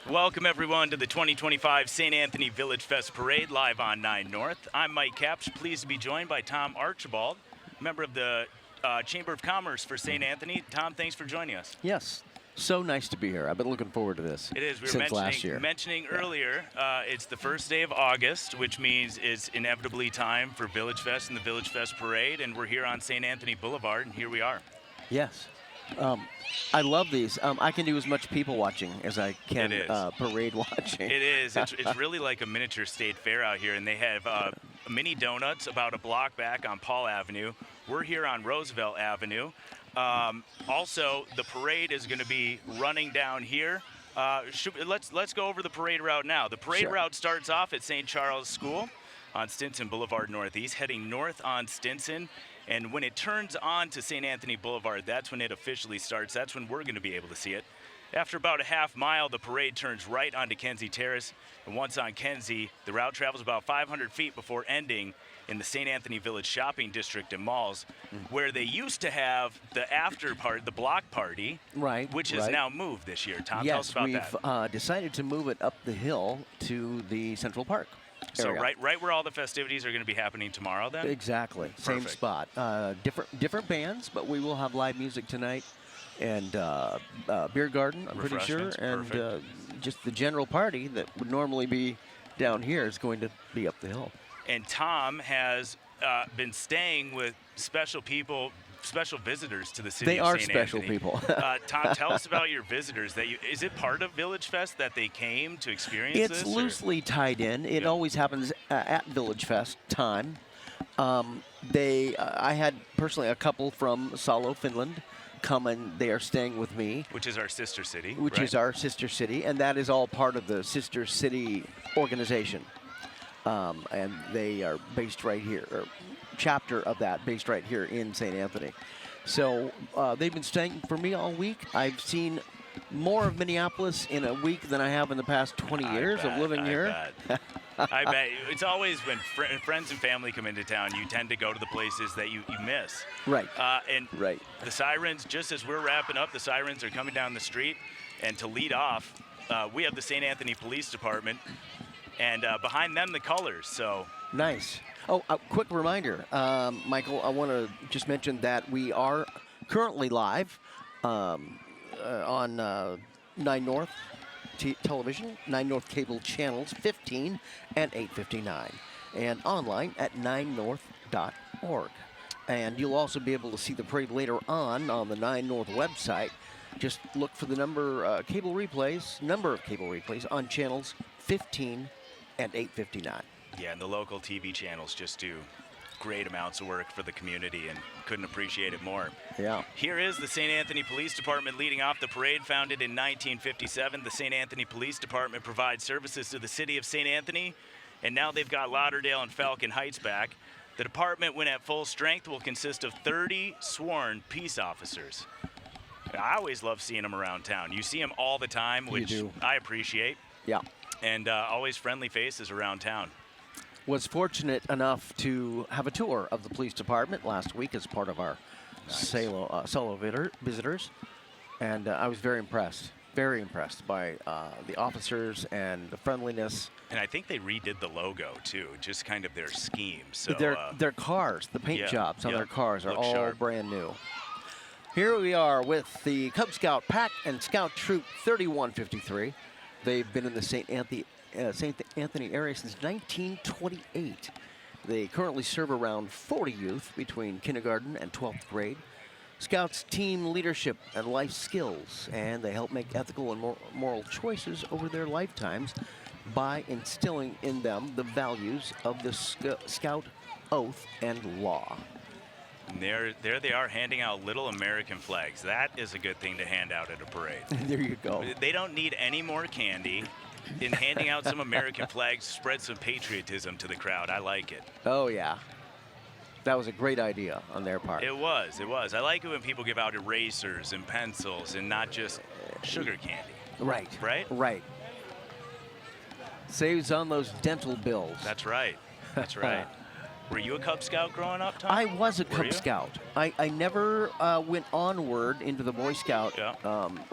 Welcome, everyone, to the 2025 St. Anthony VillageFest Parade, live on 9 North. I'm Mike Kapsch, pleased to be joined by Tom Archibald, member of the Chamber of Commerce for St. Anthony. Tom, thanks for joining us. Yes, so nice to be here. I've been looking forward to this. It is. We since were last year. mentioning earlier, it's the first day of August, which means it's inevitably time for VillageFest and the VillageFest Parade, and we're here on St. Anthony Boulevard, and here we are. Yes. I love these. I can do as much people watching as I can parade watching. It is. It's really like a miniature state fair out here, and they have mini donuts about a block back on Paul Avenue. We're here on Roosevelt Avenue. Also, the parade is going to be running down here. Let's go over the parade route now. The parade route starts off at St. Charles School on Stinson Boulevard Northeast, heading north on Stinson. And when it turns on to St. Anthony Boulevard, that's when it officially starts. That's when we're going to be able to see it. After about a half mile, the parade turns right onto Kenzie Terrace. And once on Kenzie, the route travels about 500 feet before ending in the St. Anthony Village Shopping District and Malls, where they used to have the after part, the block party, which is now moved this year. Tom, tell us about that. Yes, we've decided to move it up the hill to the Central Park. So right where all the festivities are going to be happening tomorrow, then? Exactly. Perfect. Same spot. Different bands, but we will have live music tonight, and beer garden, I'm pretty sure, and just the general party that would normally be down here is going to be up the hill. And Tom has been staying with special people, special visitors to the city of St. Anthony. They are special people. Tom, tell us about your visitors. Is it part of VillageFest that they came to experience this? It's loosely tied in. It always happens at VillageFest time. I had personally a couple from Salo, Finland, come, and they are staying with me. Which is our sister city. Which is our sister city, and that is all part of the sister city organization. And they are based right here, or chapter of that based right here in St. Anthony. So they've been staying for me all week. I've seen more of Minneapolis in a week than I have in the past 20 years of living here. I bet. It's always when friends and family come into town, you tend to go to the places that you miss. Right. The sirens, just as we're wrapping up, the sirens are coming down the street. And to lead off, we have the St. Anthony Police Department. And behind them, the colors. So nice. Oh, a quick reminder, Michael, I want to just mention that we are currently live on 9 North television, 9 North cable channels 15 and 859, and online at 9north.org. And you'll also be able to see the parade later on the 9 North website. Just look for the number of cable replays on channels 15 and 859. Yeah, and the local TV channels just do great amounts of work for the community, and couldn't appreciate it more. Yeah. Here is the St. Anthony Police Department leading off the parade. Founded in 1957, the St. Anthony Police Department provides services to the city of St. Anthony, and now they've got Lauderdale and Falcon Heights back. The department, when at full strength, will consist of 30 sworn peace officers. I always love seeing them around town. You see them all the time, which I appreciate. Yeah. And always friendly faces around town. Was fortunate enough to have a tour of the police department last week as part of our solo visitors, and I was very impressed by the officers and the friendliness. And I think they redid the logo too, just kind of their scheme. So their cars, the paint jobs on their cars are all brand new. Here we are with the Cub Scout Pack and Scout Troop 3153. They've been in the St. Anthony area since 1928. They currently serve around 40 youth between kindergarten and 12th grade. Scouts team leadership and life skills, and they help make ethical and moral choices over their lifetimes by instilling in them the values of the Scout oath and law. And there they are, handing out little American flags. That is a good thing to hand out at a parade. There you go. They don't need any more candy. In handing out some American flags, spread some patriotism to the crowd. I like it. Oh, yeah. That was a great idea on their part. It was. I like it when people give out erasers and pencils and not just sugar candy. Right. Saves on those dental bills. That's right. Were you a Cub Scout growing up, Tom? I was a Cub you? Scout. I never went onward into the Boy Scout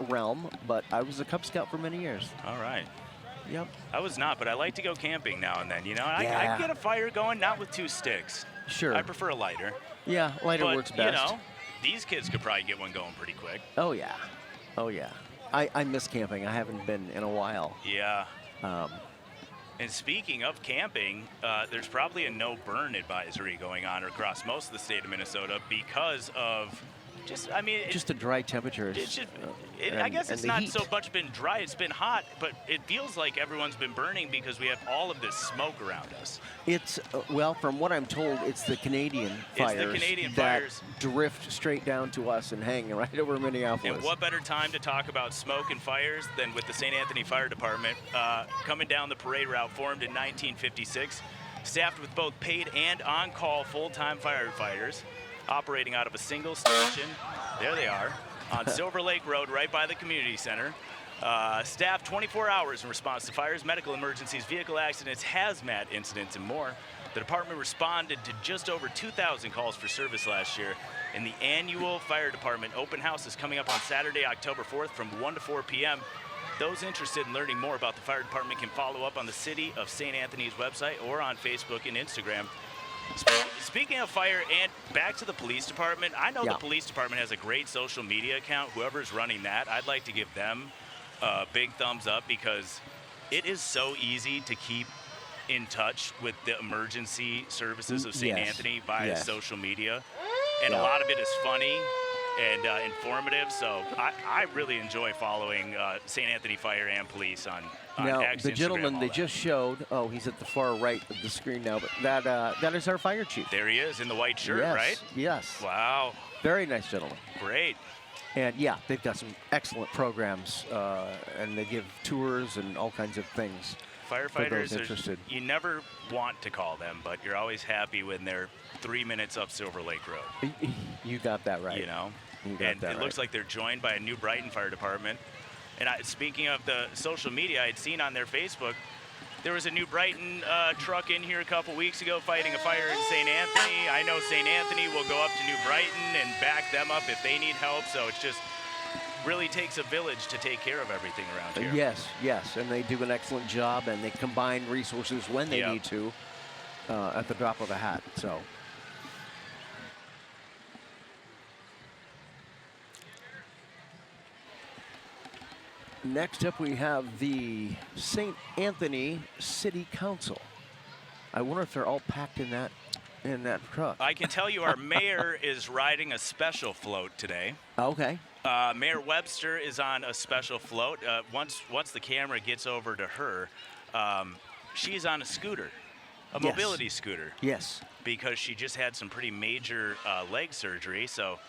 realm, but I was a Cub Scout for many years. All right. Yep. I was not, but I like to go camping now and then. You know, I get a fire going, not with 2 sticks. Sure. I prefer a lighter. Yeah, lighter works best. You know, these kids could probably get one going pretty quick. Oh yeah, oh yeah. I miss camping. I haven't been in a while. Yeah. And speaking of camping, there's probably a no burn advisory going on across most of the state of Minnesota because of just the dry temperatures. It's just, I guess it's not heat. so much been dry, it's been hot, but it feels like everyone's been burning because we have all of this smoke around us. It's, well, from what I'm told, it's the Canadian fires that drift straight down to us and hang right over Minneapolis. And what better time to talk about smoke and fires than with the St. Anthony Fire Department coming down the parade route formed in 1956, staffed with both paid and on-call full-time firefighters, operating out of a single station. There they are, on Silver Lake Road, right by the community center. Staffed 24 hours in response to fires, medical emergencies, vehicle accidents, hazmat incidents, and more. The department responded to just over 2,000 calls for service last year, and the annual fire department open house is coming up on Saturday, October 4th from 1 to 4 p.m. Those interested in learning more about the fire department can follow up on the City of St. Anthony's website or on Facebook and Instagram. Speaking of fire, and back to the police department, I know the police department has a great social media account. Whoever's running that, I'd like to give them a big thumbs up because it is so easy to keep in touch with the emergency services of St. Anthony via social media. And a lot of it is funny and informative, so I really enjoy following St. Anthony Fire and Police on now, X, the Instagram, gentleman they that. just showed, he's at the far right of the screen now, but that is our fire chief. There he is in the white shirt, yes, right? Yes. Wow. Very nice gentleman. Great. And yeah, they've got some excellent programs, and they give tours and all kinds of things. Firefighters, you never want to call them, but you're always happy when they're 3 minutes up Silver Lake Road. You got that right. You know? And it looks like they're joined by a New Brighton Fire Department. And speaking of the social media, I'd seen on their Facebook, there was a New Brighton truck in here a couple weeks ago fighting a fire in St. Anthony. I know St. Anthony will go up to New Brighton and back them up if they need help. So it's just really takes a village to take care of everything around here. Yes, yes, and they do an excellent job, and they combine resources when they need to at the drop of a hat. So. Next up, we have the St. Anthony City Council. I wonder if they're all packed in that truck. I can tell you our mayor is riding a special float today. Okay. Mayor Webster is on a special float. Once the camera gets over to her, she's on a scooter, a mobility scooter. Yes. Because she just had some pretty major leg surgery, so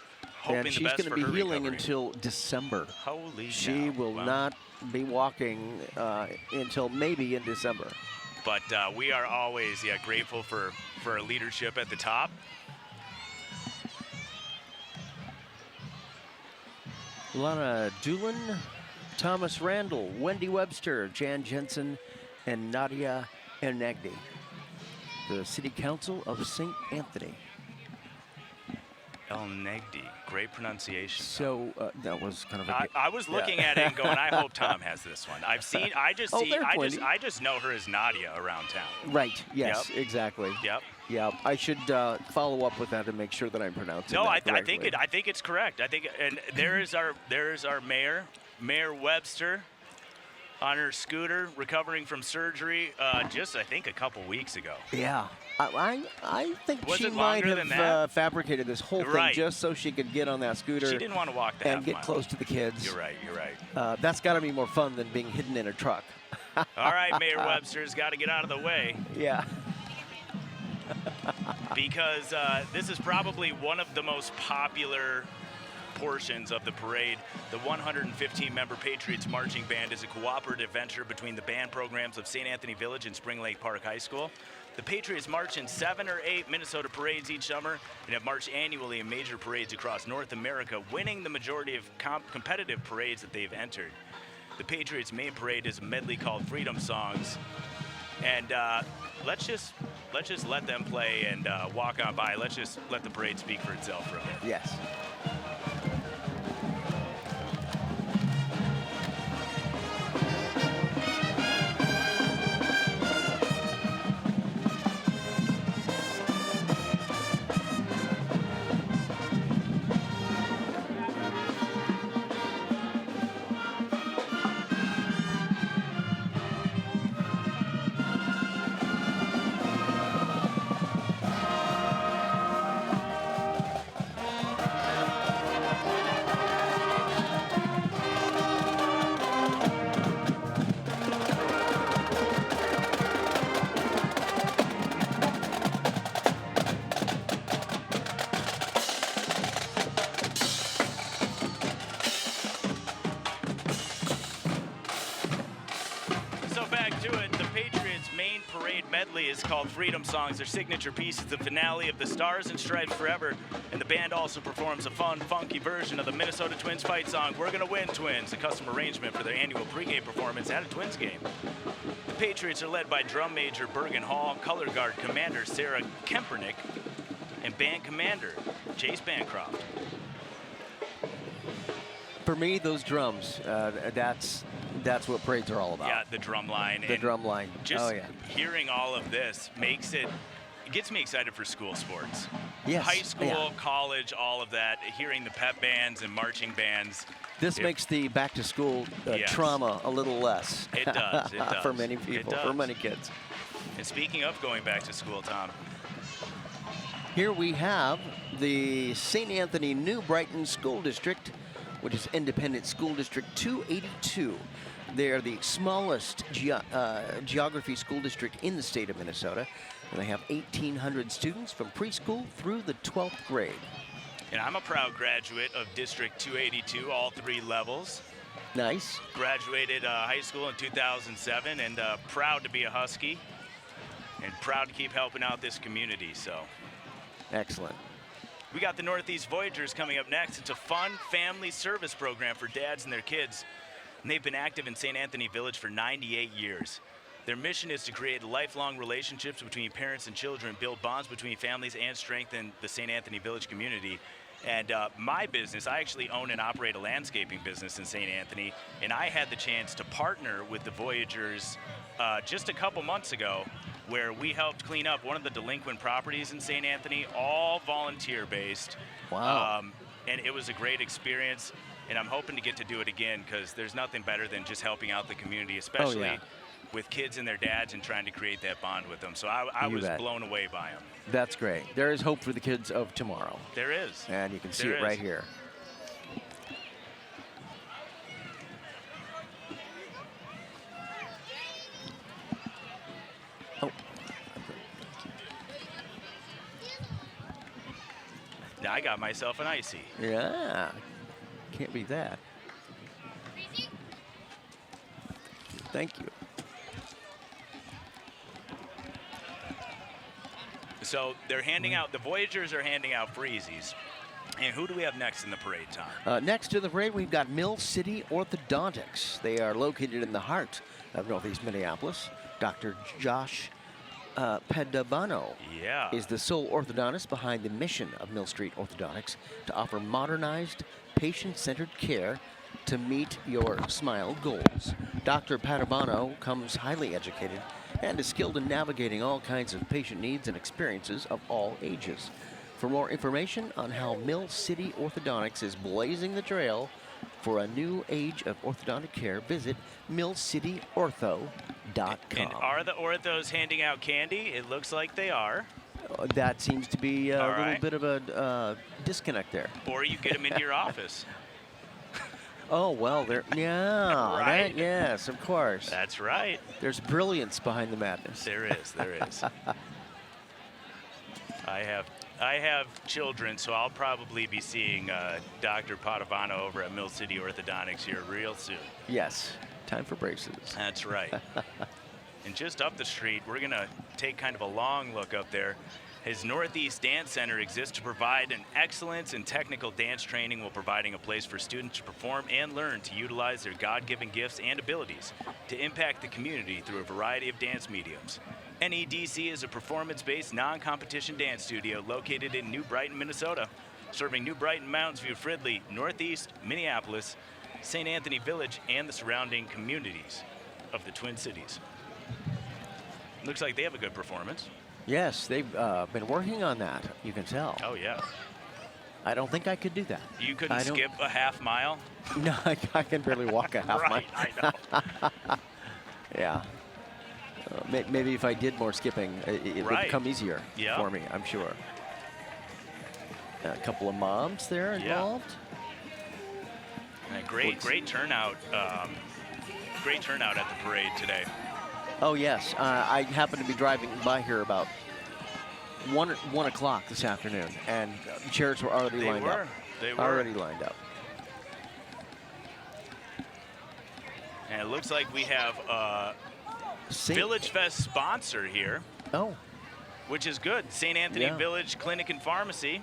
hoping and the she's best going for to her be healing recovery. until December. Holy She cow. will not be walking until maybe in December. But we are always grateful for her leadership at the top. Lana Doolin, Thomas Randall, Wendy Webster, Jan Jensen, and Nadia Ernegdi. The City Council of St. Anthony. El Negdi, great pronunciation. So that was kind of I was looking at it and going, I hope Tom has this one. I just know her as Nadia around town. Right. Yes. Yep. Exactly. Yep. Yeah. I should follow up with that and make sure that I'm pronouncing. No, that I think it's correct. And there is our mayor, Mayor Webster, on her scooter, recovering from surgery just I think a couple weeks ago. Yeah. I think Was she it might longer than that? have fabricated this whole thing just so she could get on that scooter. She didn't want to walk the and get half-mile. close to the kids. You're right. That's got to be more fun than being hidden in a truck. All right, Mayor Webster's got to get out of the way. Yeah. Because this is probably one of the most popular portions of the parade. The 115-member Patriots Marching Band is a cooperative venture between the band programs of St. Anthony Village and Spring Lake Park High School. The Patriots march in 7 or 8 Minnesota parades each summer and have marched annually in major parades across North America, winning the majority of competitive parades that they've entered. The Patriots' main parade is a medley called Freedom Songs. And let's just let's just let them play and walk on by. Let's just let the parade speak for itself for a bit. Yes. Is called Freedom Songs. Their signature piece is the finale of the Stars and Stripes Forever, and the band also performs a fun, funky version of the Minnesota Twins fight song, We're Gonna Win, Twins, a custom arrangement for their annual pregame performance at a Twins game. The Patriots are led by drum major Bergen Hall, color guard commander Sarah Kempernick, and band commander Chase Bancroft. For me, those drums, that's what parades are all about. Yeah, the drum line. The drum line. Just hearing all of this it gets me excited for school sports. Yes. High school, college, all of that. Hearing the pep bands and marching bands. This makes the back to school trauma a little less. It does. It does. For many people, for many kids. And speaking of going back to school, Tom. Here we have the St. Anthony New Brighton School District, which is Independent School District 282. They are the smallest geography school district in the state of Minnesota, and they have 1,800 students from preschool through the 12th grade. And I'm a proud graduate of District 282, all 3 levels. Nice. Graduated high school in 2007, and proud to be a Husky, and proud to keep helping out this community. So, excellent. We got the Northeast Voyagers coming up next. It's a fun family service program for dads and their kids. And they've been active in St. Anthony Village for 98 years. Their mission is to create lifelong relationships between parents and children, build bonds between families, and strengthen the St. Anthony Village community. And my business, I actually own and operate a landscaping business in St. Anthony, and I had the chance to partner with the Voyagers just a couple months ago, where we helped clean up one of the delinquent properties in St. Anthony, all volunteer-based. Wow. And it was a great experience, and I'm hoping to get to do it again, because there's nothing better than just helping out the community, especially with kids and their dads, and trying to create that bond with them. So I was blown away by them. That's great. There is hope for the kids of tomorrow. There is. And you can see it right here. Oh. Now I got myself an icy. Yeah. Can't beat that. Thank you. So they're handing out, the Voyagers are handing out freezies. And who do we have next in the parade, Tom? Next to the parade, we've got Mill City Orthodontics. They are located in the heart of Northeast Minneapolis. Dr. Josh Padabano is the sole orthodontist behind the mission of Mill Street Orthodontics to offer modernized, patient-centered care to meet your smile goals. Dr. Padabano comes highly educated and is skilled in navigating all kinds of patient needs and experiences of all ages. For more information on how Mill City Orthodontics is blazing the trail for a new age of orthodontic care, visit millcityortho.com. And are the orthos handing out candy? It looks like they are. That seems to be a little bit of a disconnect there. Or you get them into your office. Oh, well, right? Yes, of course. That's right. There's brilliance behind the madness. There is, there is. I have children, so I'll probably be seeing Dr. Padavano over at Mill City Orthodontics here real soon. Yes, time for braces. That's right. And just up the street, we're going to take kind of a long look up there His Northeast Dance Center exists to provide an excellence in technical dance training while providing a place for students to perform and learn to utilize their God-given gifts and abilities to impact the community through a variety of dance mediums. NEDC is a performance-based, non-competition dance studio located in New Brighton, Minnesota, serving New Brighton, Mounds View, Fridley, Northeast, Minneapolis, St. Anthony Village, and the surrounding communities of the Twin Cities. Looks like they have a good performance. Yes, they've been working on that, you can tell. Oh, yeah. I don't think I could do that. You couldn't skip a half mile? No, I can barely walk a half mile. Right, I know. Yeah. Maybe if I did more skipping, it would become easier for me, I'm sure. A couple of moms there involved. Great turnout. Great turnout at the parade today. Oh, yes. I happened to be driving by here about 1 o'clock this afternoon, and chairs were already lined up. They were. Already lined up. And it looks like we have a VillageFest sponsor here. Oh. Which is good. St. Anthony Village Clinic and Pharmacy.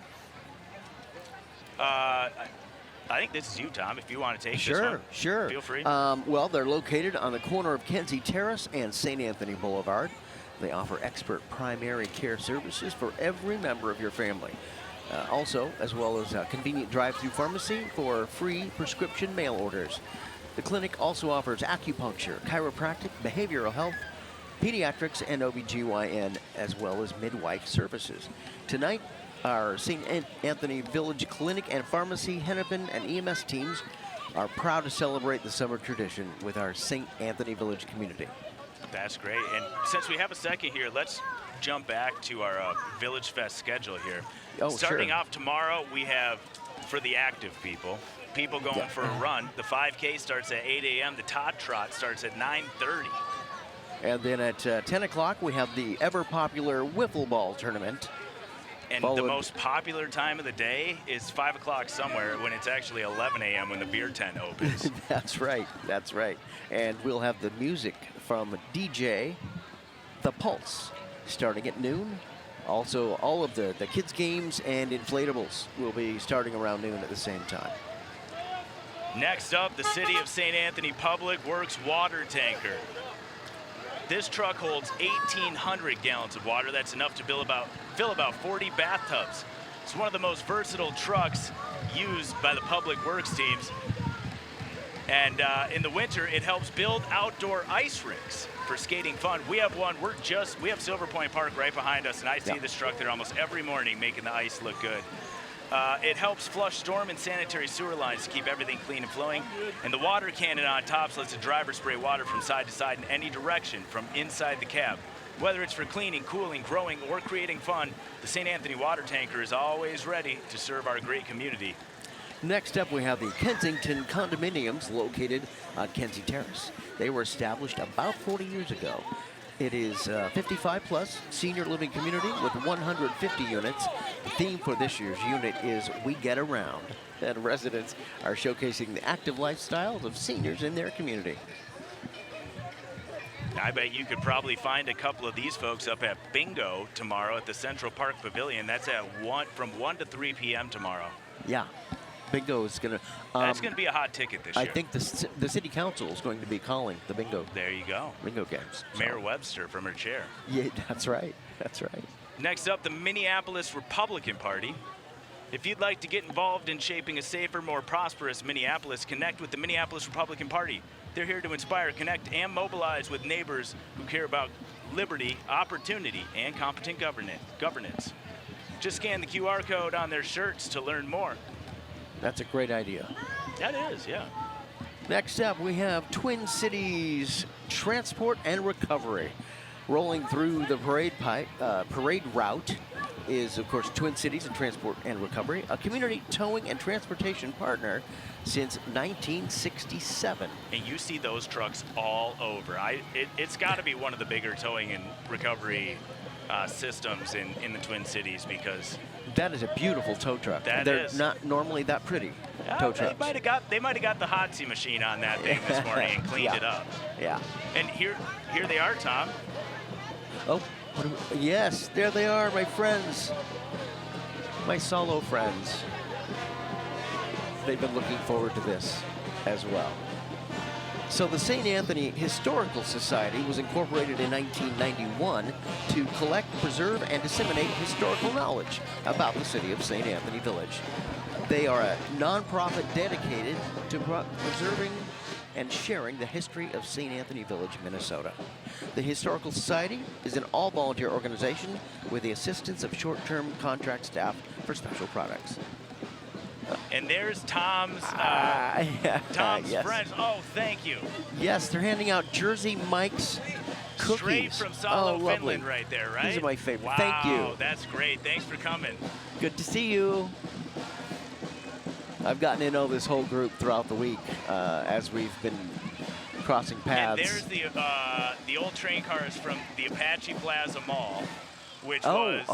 I think this is you, Tom, if you want to take this one. Sure. Feel free. Well, they're located on the corner of Kenzie Terrace and St. Anthony Boulevard. They offer expert primary care services for every member of your family. Also, as well as a convenient drive-through pharmacy for free prescription mail orders. The clinic also offers acupuncture, chiropractic, behavioral health, pediatrics, and OBGYN, as well as midwife services. Tonight, our St. Anthony Village Clinic and Pharmacy, Hennepin, and EMS teams are proud to celebrate the summer tradition with our St. Anthony Village community. That's great. And since we have a second here, let's jump back to our VillageFest schedule here. Starting off tomorrow, we have, for the active people going for a run, the 5K starts at 8 a.m. The Todd Trot starts at 9:30. And then at 10 o'clock, we have the ever-popular wiffle ball tournament. And the most popular time of the day is 5 o'clock somewhere when it's actually 11 a.m. when the beer tent opens. That's right. And we'll have the music from DJ The Pulse starting at noon. Also, all of the kids' games and inflatables will be starting around noon at the same time. Next up, the City of St. Anthony Public Works water tanker. This truck holds 1,800 gallons of water. That's enough to fill about 40 bathtubs. It's one of the most versatile trucks used by the public works teams. And in the winter, it helps build outdoor ice rinks for skating fun. We have one. We have Silver Point Park right behind us, and I see this truck there almost every morning making the ice look good. It helps flush storm and sanitary sewer lines to keep everything clean and flowing. And the water cannon on top lets the driver spray water from side to side in any direction from inside the cab. Whether it's for cleaning, cooling, growing, or creating fun, the St. Anthony water tanker is always ready to serve our great community. Next up, we have the Kensington condominiums located on Kenzie Terrace. They were established about 40 years ago. It is 55-plus senior living community with 150 units. The theme for this year's unit is We Get Around. And residents are showcasing the active lifestyles of seniors in their community. I bet you could probably find a couple of these folks up at Bingo tomorrow at the Central Park Pavilion. That's at from 1 to 3 p.m. tomorrow. Yeah. Bingo is going to... that's going to be a hot ticket this year. I think the city council is going to be calling the bingo. There you go. Bingo games. Mayor Webster from her chair. Yeah, that's right. Next up, the Minneapolis Republican Party. If you'd like to get involved in shaping a safer, more prosperous Minneapolis, connect with the Minneapolis Republican Party. They're here to inspire, connect, and mobilize with neighbors who care about liberty, opportunity, and competent governance. Just scan the QR code on their shirts to learn more. That's a great idea. That is, yeah. Next up, we have Twin Cities Transport and Recovery. Rolling through the parade route is, of course, Twin Cities and Transport and Recovery, a community towing and transportation partner since 1967. And you see those trucks all over. It's got to be one of the bigger towing and recovery systems in the Twin Cities, because that is a beautiful tow truck. They're not normally that pretty. Tow trucks. They might have got the Hotsy machine on that thing this morning and cleaned it up. Yeah. And here they are, Tom. Oh, Yes, there they are, my friends. My solo friends. They've been looking forward to this as well. So the St. Anthony Historical Society was incorporated in 1991 to collect, preserve, and disseminate historical knowledge about the city of St. Anthony Village. They are a nonprofit dedicated to preserving and sharing the history of St. Anthony Village, Minnesota. The Historical Society is an all-volunteer organization with the assistance of short-term contract staff for special products. And there's Tom's yes. friends. Oh, thank you. Yes, they're handing out Jersey Mike's cookies. Straight from Salo, Finland right there, right? These are my favorite. Wow, thank you. That's great. Thanks for coming. Good to see you. I've gotten to know this whole group throughout the week as we've been crossing paths. And there's the old train cars from the Apache Plaza Mall, which was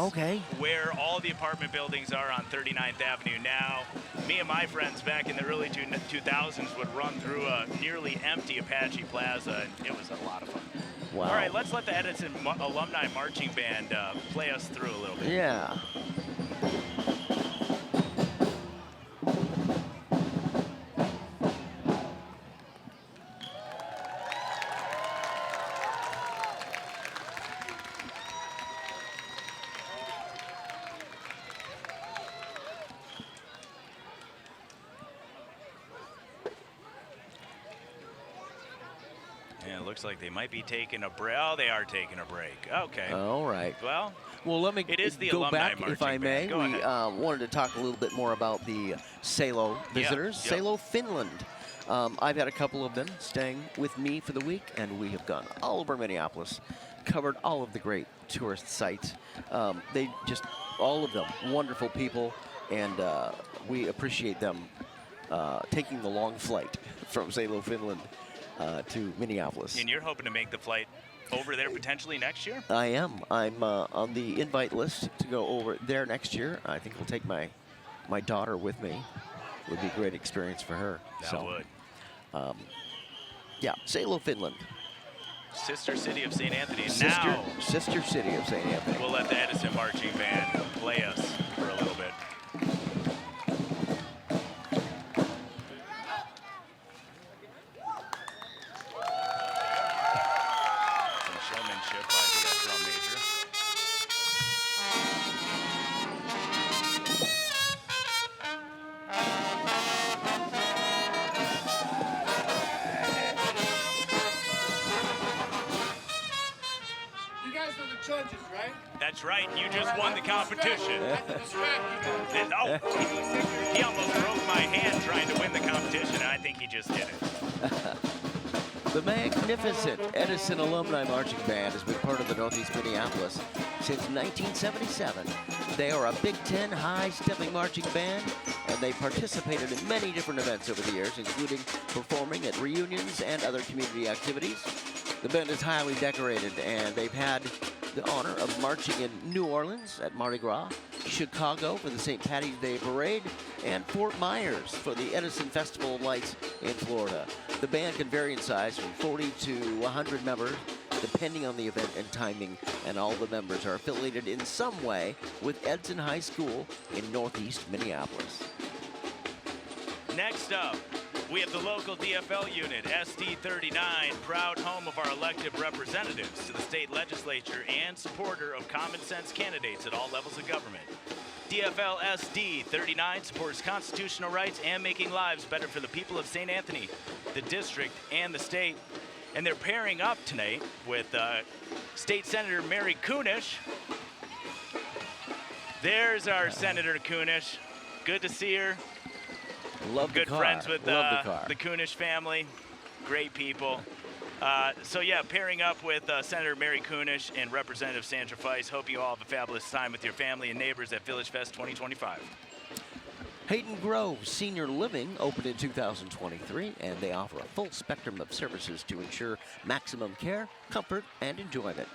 where all the apartment buildings are on 39th Avenue now. Me and my friends back in the early 2000s would run through a nearly empty Apache Plaza, and it was a lot of fun. Wow. All right, let's let the Edison Alumni Marching Band play us through a little bit. Yeah. Looks like they might be taking a break. Oh, they are taking a break. Okay. All right. Well, let me it is the go alumni back, marching if I may. band. We wanted to talk a little bit more about the Salo visitors. Yep. Salo, Finland. I've had a couple of them staying with me for the week, and we have gone all over Minneapolis, covered all of the great tourist sites. They just, all of them, wonderful people, and we appreciate them taking the long flight from Salo, Finland to Minneapolis. And you're hoping to make the flight over there potentially next year? I am. I'm on the invite list to go over there next year. I think we'll take my daughter with me. It would be a great experience for her. That would. Yeah, Salo, Finland. Sister city of St. Anthony. Sister city of St. Anthony. We'll let the Edison Marching Band play us for a little bit. That's right, you just won the competition. And, he almost broke my hand trying to win the competition, and I think he just did it. The magnificent Edison Alumni Marching Band has been part of the Northeast Minneapolis since 1977. They are a Big Ten high-stepping marching band, and they participated in many different events over the years, including performing at reunions and other community activities. The band is highly decorated, and they've had the honor of marching in New Orleans at Mardi Gras, Chicago for the St. Patty's Day Parade, and Fort Myers for the Edison Festival of Lights in Florida. The band can vary in size from 40 to 100 members, depending on the event and timing, and all the members are affiliated in some way with Edison High School in Northeast Minneapolis. Next up, we have the local DFL unit, SD39, proud home of our elected representatives to the state legislature and supporter of common sense candidates at all levels of government. DFL SD39 supports constitutional rights and making lives better for the people of St. Anthony, the district, and the state. And they're pairing up tonight with State Senator Mary Kunesh. There's our Senator Kunesh. Good to see her. Love the car. Good friends with the Kunesh family. Great people. So yeah, pairing up with Senator Mary Kunesh and Representative Sandra Feiss. Hope you all have a fabulous time with your family and neighbors at VillageFest 2025. Hayden Grove Senior Living opened in 2023, and they offer a full spectrum of services to ensure maximum care, comfort, and enjoyment.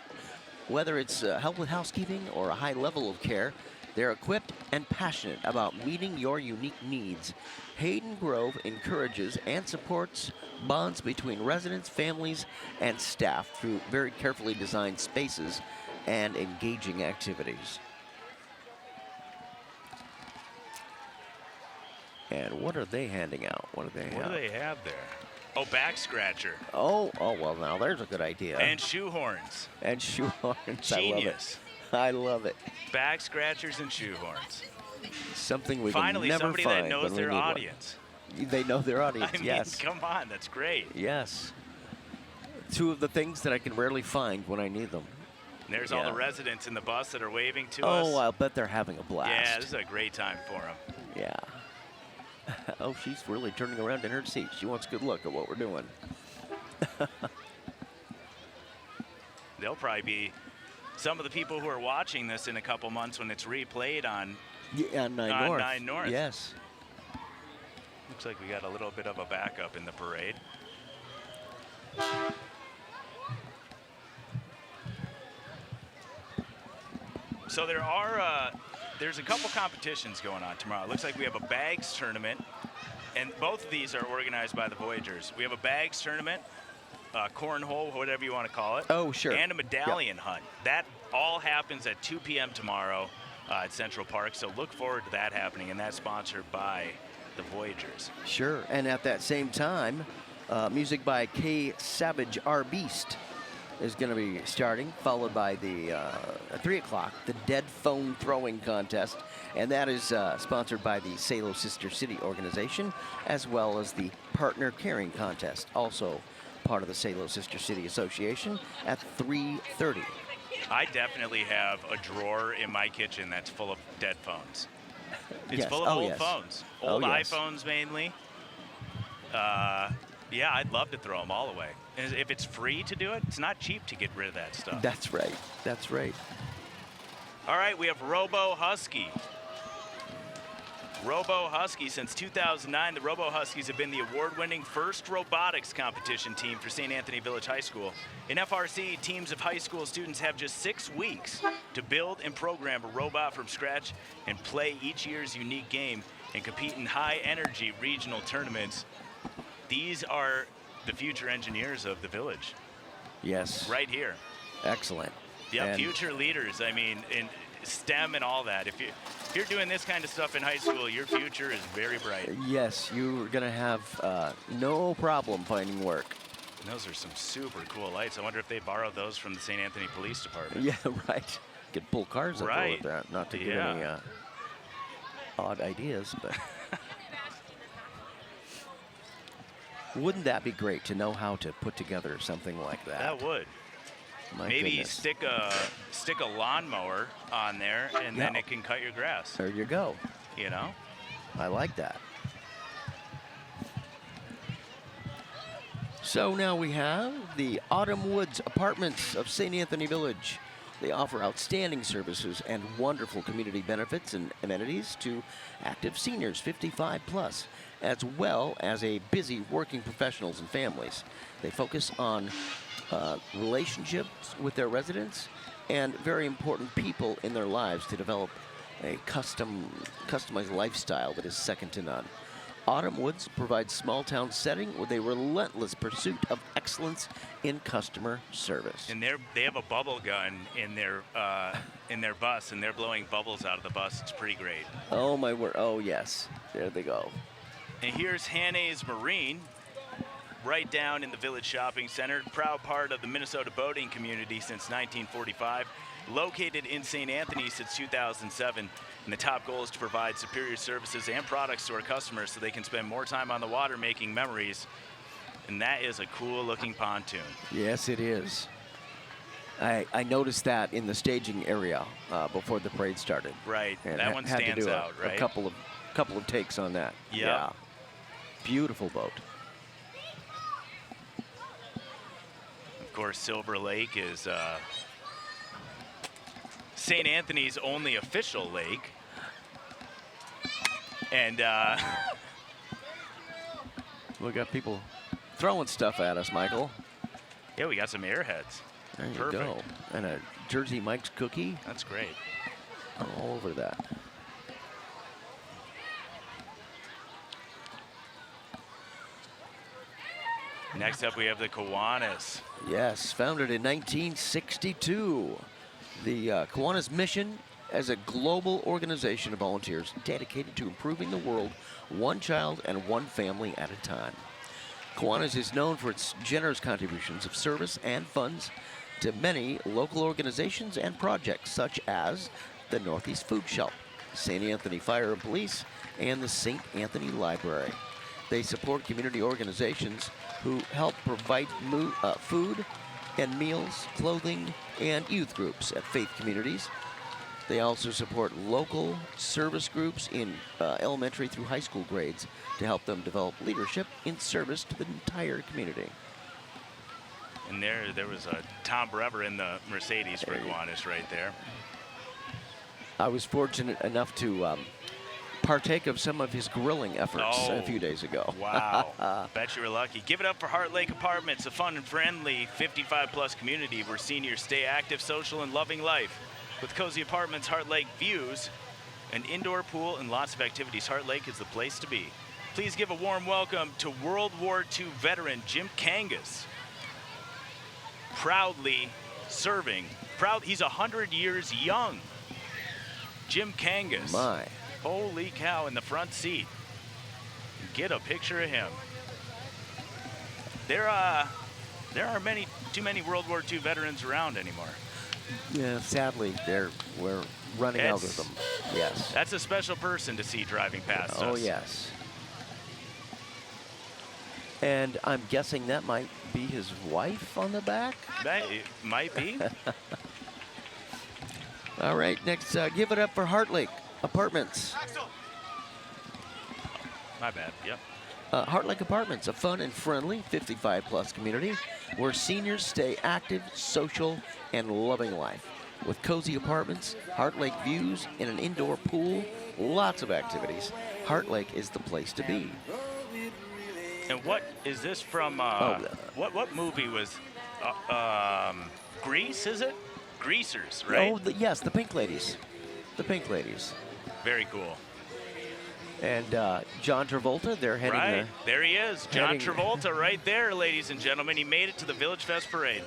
Whether it's help with housekeeping or a high level of care, they're equipped and passionate about meeting your unique needs. Hayden Grove encourages and supports bonds between residents, families, and staff through very carefully designed spaces and engaging activities. And what are they handing out? What do they have? What do they have there? Oh, back scratcher. Oh, well, now there's a good idea. And shoe horns. And shoe horns. Genius. I love it. Back scratchers and shoe horns. Something we Finally, can never somebody find that knows when we their need one. audience. They know their audience, I mean, yes. come on, that's great. Yes. Two of the things that I can rarely find when I need them. And there's all the residents in the bus that are waving to us. Oh, I'll bet they're having a blast. Yeah, this is a great time for them. Yeah. Oh, she's really turning around in her seat. She wants a good look at what we're doing. They'll probably be some of the people who are watching this in a couple months when it's replayed on 9 North. Yes. Looks like we got a little bit of a backup in the parade. So there's a couple competitions going on tomorrow. It looks like we have a bags tournament, and both of these are organized by the Voyagers. We have a bags tournament, cornhole, whatever you want to call it. Oh, sure. And a medallion hunt. That all happens at 2 p.m. tomorrow at Central Park, so look forward to that happening, and that's sponsored by the Voyagers. Sure, and at that same time, music by K. Savage R. Beast is going to be starting, followed by the at 3 o'clock, the Dead Phone Throwing Contest, and that is sponsored by the Salo Sister City organization, as well as the Partner Caring Contest, also part of the Salo Sister City Association, at 3:30. I definitely have a drawer in my kitchen that's full of dead phones. It's Yes. full of Oh, old yes. phones, Oh, old yes. iPhones mainly. Yeah, I'd love to throw them all away. And if it's free to do it, it's not cheap to get rid of that stuff. That's right. That's right. All right, we have Robo Husky. Robo Husky, since 2009, the Robo Huskies have been the award-winning first robotics competition team for St. Anthony Village High School. In FRC, teams of high school students have just 6 weeks to build and program a robot from scratch and play each year's unique game and compete in high-energy regional tournaments. These are the future engineers of the village. Yes. Right here. Excellent. Yeah, And future leaders. I mean, in STEM and all that. If you're doing this kind of stuff in high school, your future is very bright. yes, you're going to have no problem finding work. And those are some super cool lights. I wonder if they borrowed those from the St. Anthony Police Department. Yeah, right. Could pull cars up Right. with that. Not to get Yeah. any odd ideas, but wouldn't that be great to know how to put together something like that? That would. My Maybe goodness. stick a lawnmower on there, and then Yeah. it can cut your grass. There you go. You know. I like that. So now we have the Autumn Woods Apartments of St. Anthony Village. They offer outstanding services and wonderful community benefits and amenities to active seniors 55 plus, as well as a busy working professionals and families. They focus on relationships with their residents and very important people in their lives to develop a customized lifestyle that is second to none. Autumn Woods provides small town setting with a relentless pursuit of excellence in customer service. And they have a bubble gun in their bus, and they're blowing bubbles out of the bus. It's pretty great. Oh my word! Oh yes, there they go. And here's Hanna's Marine, right down in the Village Shopping Center, proud part of the Minnesota boating community since 1945, located in St. Anthony since 2007. And the top goal is to provide superior services and products to our customers so they can spend more time on the water making memories. And that is a cool looking pontoon. Yes, it is. I noticed that in the staging area before the parade started. Right, And that one had to stands do out, right? A couple of takes on that. Yep. Yeah. Beautiful boat. Of course, Silver Lake is St. Anthony's only official lake. And We got people throwing stuff at us, Michael. yeah, we got some airheads. There you Perfect. go. And a Jersey Mike's cookie That's great. all over that. Next up, we have the Kiwanis. Yes, founded in 1962. The Kiwanis mission as a global organization of volunteers dedicated to improving the world one child and one family at a time. Kiwanis is known for its generous contributions of service and funds to many local organizations and projects such as the Northeast Food Shelf, St. Anthony Fire and Police, and the St. Anthony Library. They support community organizations who help provide food and meals, clothing, and youth groups at faith communities. They also support local service groups in elementary through high school grades to help them develop leadership in service to the entire community. And there was a Tom Brever in the Mercedes for Kiwanis right there. I was fortunate enough to partake of some of his grilling efforts a few days ago. Wow. Bet you were lucky. Give it up for Heart Lake Apartments, a fun and friendly 55-plus community where seniors stay active, social, and loving life. With cozy apartments, Heart Lake views, an indoor pool, and lots of activities, Heart Lake is the place to be. Please give a warm welcome to World War II veteran Jim Kangas. Proudly serving. He's 100 years young. Jim Kangas. My. Holy cow, in the front seat. Get a picture of him. There are too many World War II veterans around anymore. Yeah, sadly, we're running out of them. Yes. That's a special person to see driving past us. Oh, yes. And I'm guessing that might be his wife on the back? It might be. All right, next, give it up for Heart Lake Apartments. My bad, yep. Heart Lake Apartments, a fun and friendly 55-plus community where seniors stay active, social, and loving life. With cozy apartments, Heart Lake views, and an indoor pool, lots of activities. Heart Lake is the place to be. And what is this from? What movie was? Grease, is it? Greasers, right? Oh, yes, the Pink Ladies. The Pink Ladies. Very cool. And John Travolta, they're heading. Right, there he is. John Travolta right there, ladies and gentlemen. He made it to the VillageFest Parade.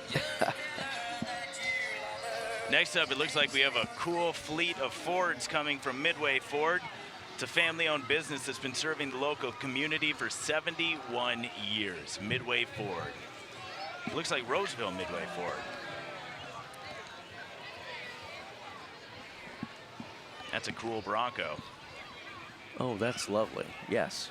Next up, it looks like we have a cool fleet of Fords coming from Midway Ford. It's a family-owned business that's been serving the local community for 71 years. Midway Ford. It looks like Roseville Midway Ford. That's a cool Bronco. Oh, that's lovely. Yes.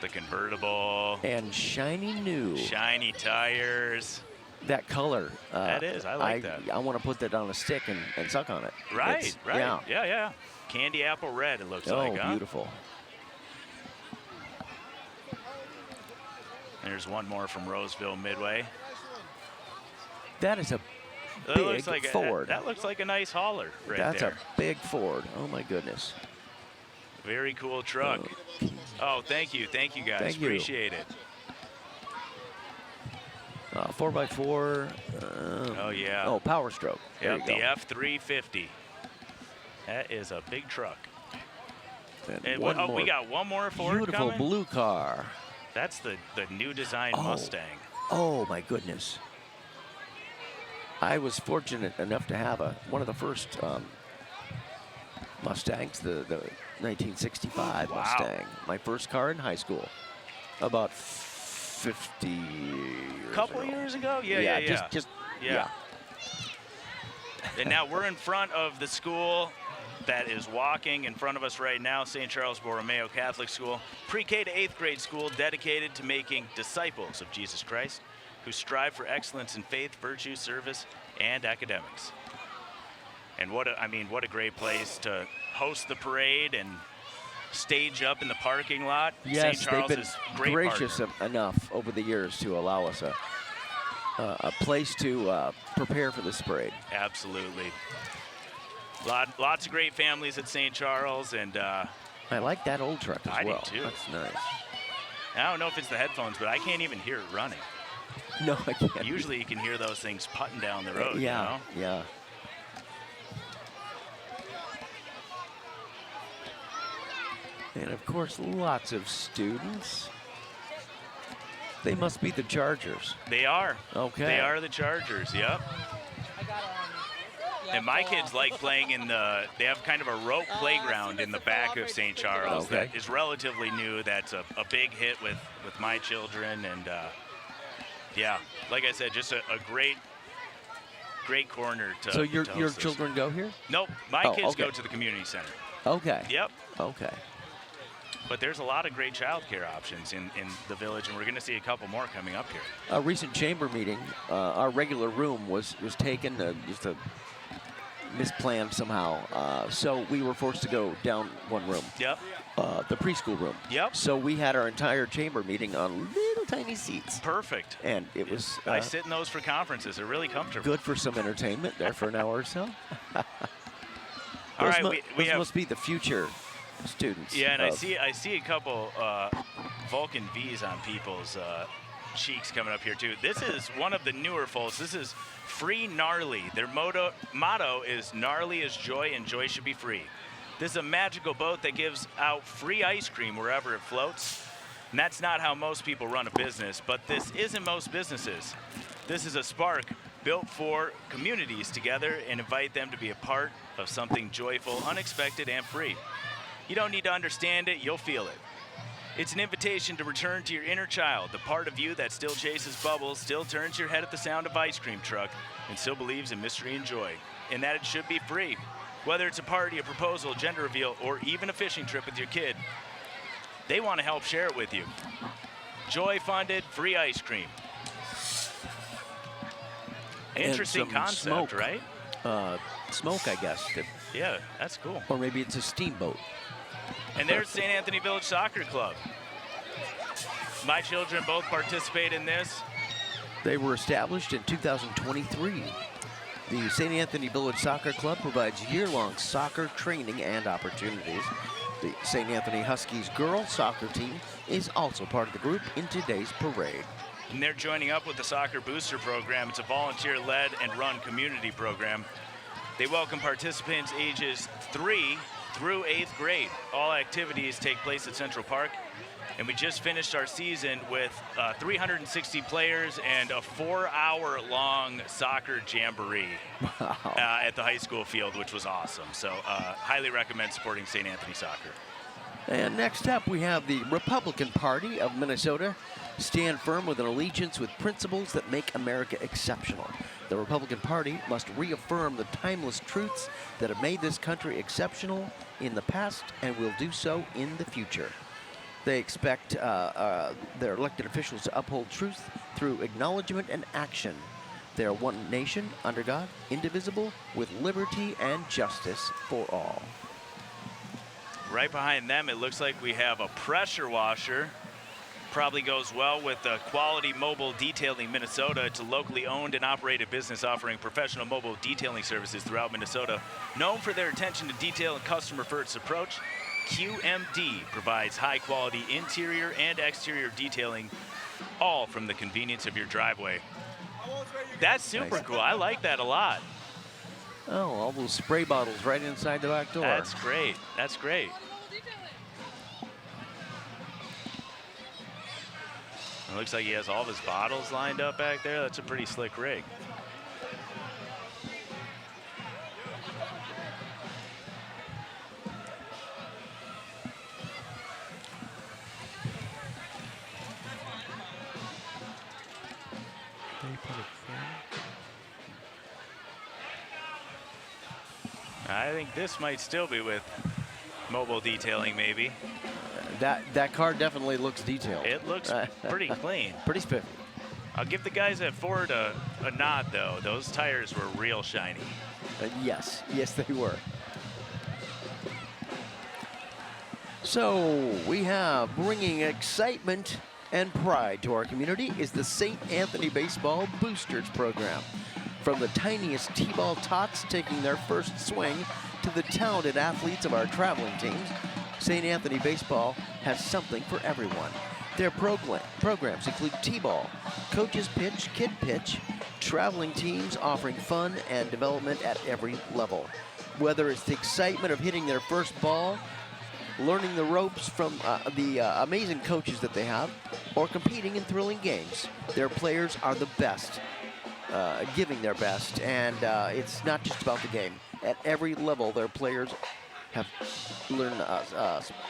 The convertible. And shiny new. Shiny tires. That color. That is. I like that. I want to put that on a stick and suck on it. Right, right. Yeah. Candy apple red, it looks like. Oh, beautiful. There's one more from Roseville Midway. That is a big Ford. That looks like a nice hauler right there. That's a big Ford. Oh, my goodness. Very cool truck. Oh, thank you. Thank you, guys. Thank you. Appreciate it. 4x4. Oh, yeah. Oh, Power Stroke. There Yep, you the go. F350. That is a big truck. And we got one more Ford beautiful coming? blue car. That's the new design Mustang. Oh, my goodness. I was fortunate enough to have one of the first Mustangs, the 1965 Mustang. My first car in high school. About 50 years Couple ago. years ago? Yeah. Yeah. And now we're in front of the school that is walking in front of us right now, St. Charles Borromeo Catholic School, pre-K to 8th grade school dedicated to making disciples of Jesus Christ who strive for excellence in faith, virtue, service, and academics. And what a great place to host the parade and stage up in the parking lot. Yes, St. Charles they've been is great gracious enough over the years to allow us a place to prepare for this parade. Absolutely. Lots of great families at St. Charles, and I like that old truck as well. I do too. That's nice. I don't know if it's the headphones, but I can't even hear it running. No, I can't. Usually you can hear those things putting down the road. Yeah, you know? yeah. And of course, lots of students. They must be the Chargers. They are. Okay. They are the Chargers, yep. And my kids like playing in they have kind of a rope playground in the back of St. Charles that is relatively new. That's a big hit with my children. And yeah, like I said, just a great corner to So your children go here? Nope, my kids go to the community center. Okay. Yep. Okay. But there's a lot of great child care options in the village, and we're going to see a couple more coming up here. A recent chamber meeting, our regular room was taken, just misplanned somehow. So we were forced to go down one room. Yep. The preschool room. Yep. So we had our entire chamber meeting on little tiny seats. Perfect. And it was... I sit in those for conferences. They're really comfortable. Good for some entertainment there for an hour or so. All right, we have, must be the future students. Yeah, and I see a couple Vulcan V's on people's cheeks coming up here too. This is one of the newer folks. This is Free Gnarly. Their motto is gnarly is joy and joy should be free. This is a magical boat that gives out free ice cream wherever it floats. And that's not how most people run a business, but this isn't most businesses. This is a spark built for communities together and invite them to be a part of something joyful, unexpected, and free. You don't need to understand it, you'll feel it. It's an invitation to return to your inner child, the part of you that still chases bubbles, still turns your head at the sound of ice cream truck, and still believes in mystery and joy, and that it should be free. Whether it's a party, a proposal, gender reveal, or even a fishing trip with your kid, they want to help share it with you. Joy-funded, free ice cream. Interesting concept, smoke, right? Smoke, I guess. Yeah, that's cool. Or maybe it's a steamboat. And there's St. Anthony Village Soccer Club. My children both participate in this. They were established in 2023. The St. Anthony Village Soccer Club provides year-long soccer training and opportunities. The St. Anthony Huskies girls soccer team is also part of the group in today's parade. And they're joining up with the Soccer Booster Program. It's a volunteer-led and run community program. They welcome participants ages 3 through 8th grade. All activities take place at Central Park. And we just finished our season with 360 players and a 4-hour-long soccer jamboree at the high school field, which was awesome. So highly recommend supporting St. Anthony Soccer. And next up, we have the Republican Party of Minnesota. Stand firm with an allegiance with principles that make America exceptional. The Republican Party must reaffirm the timeless truths that have made this country exceptional in the past and will do so in the future. They expect their elected officials to uphold truth through acknowledgement and action. They are one nation, under God, indivisible, with liberty and justice for all. Right behind them, it looks like we have a pressure washer. Probably goes well with Quality Mobile Detailing Minnesota. It's a locally owned and operated business offering professional mobile detailing services throughout Minnesota. Known for their attention to detail and customer-first approach, QMD provides high-quality interior and exterior detailing, all from the convenience of your driveway. That's super cool. I like that a lot. Oh, all those spray bottles right inside the back door. That's great. That's great. It looks like he has all of his bottles lined up back there. That's a pretty slick rig. I think this might still be with mobile detailing, maybe. That car definitely looks detailed. It looks pretty clean. Pretty spiffy. I'll give the guys at Ford a nod, though. Those tires were real shiny. Yes, they were. So we have bringing excitement and pride to our community is the St. Anthony Baseball Boosters Program. From the tiniest T-ball tots taking their first swing to the talented athletes of our traveling teams, St. Anthony Baseball has something for everyone. Their programs include T-ball, coaches pitch, kid pitch, traveling teams offering fun and development at every level. Whether it's the excitement of hitting their first ball, learning the ropes from the amazing coaches that they have, or competing in thrilling games, their players are the best giving their best, and it's not just about the game. At every level, their players have learned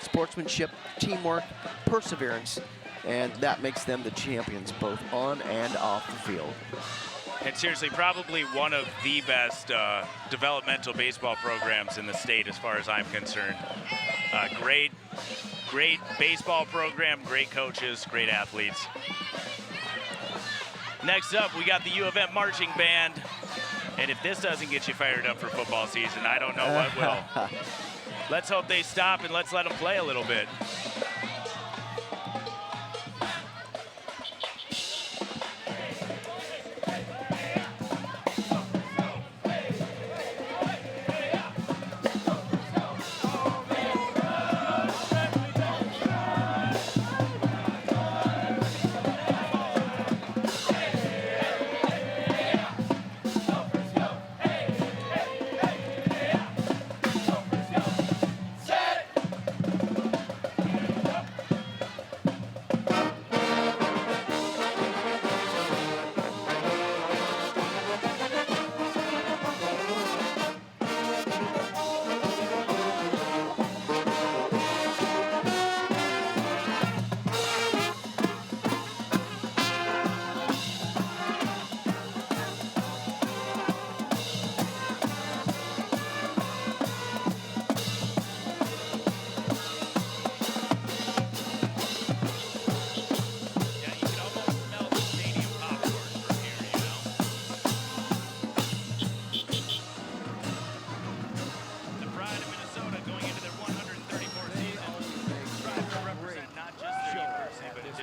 sportsmanship, teamwork, perseverance, and that makes them the champions both on and off the field. And seriously, probably one of the best developmental baseball programs in the state as far as I'm concerned. Great baseball program, great coaches, great athletes. Next up, we got the U of M Marching Band. And if this doesn't get you fired up for football season, I don't know what will. Let's hope they stop and let's let them play a little bit.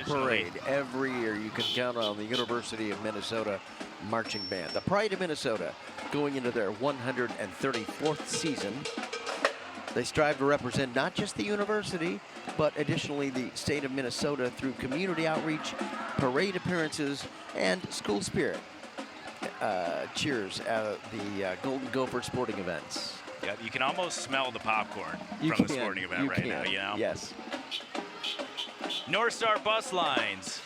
Parade every year. You can count on the University of Minnesota Marching Band. The Pride of Minnesota going into their 134th season. They strive to represent not just the university, but additionally the state of Minnesota through community outreach, parade appearances, and school spirit. Cheers at the Golden Gopher sporting events. Yeah, you can almost smell the popcorn from the sporting event right now, you know? Yes. North Star Bus Lines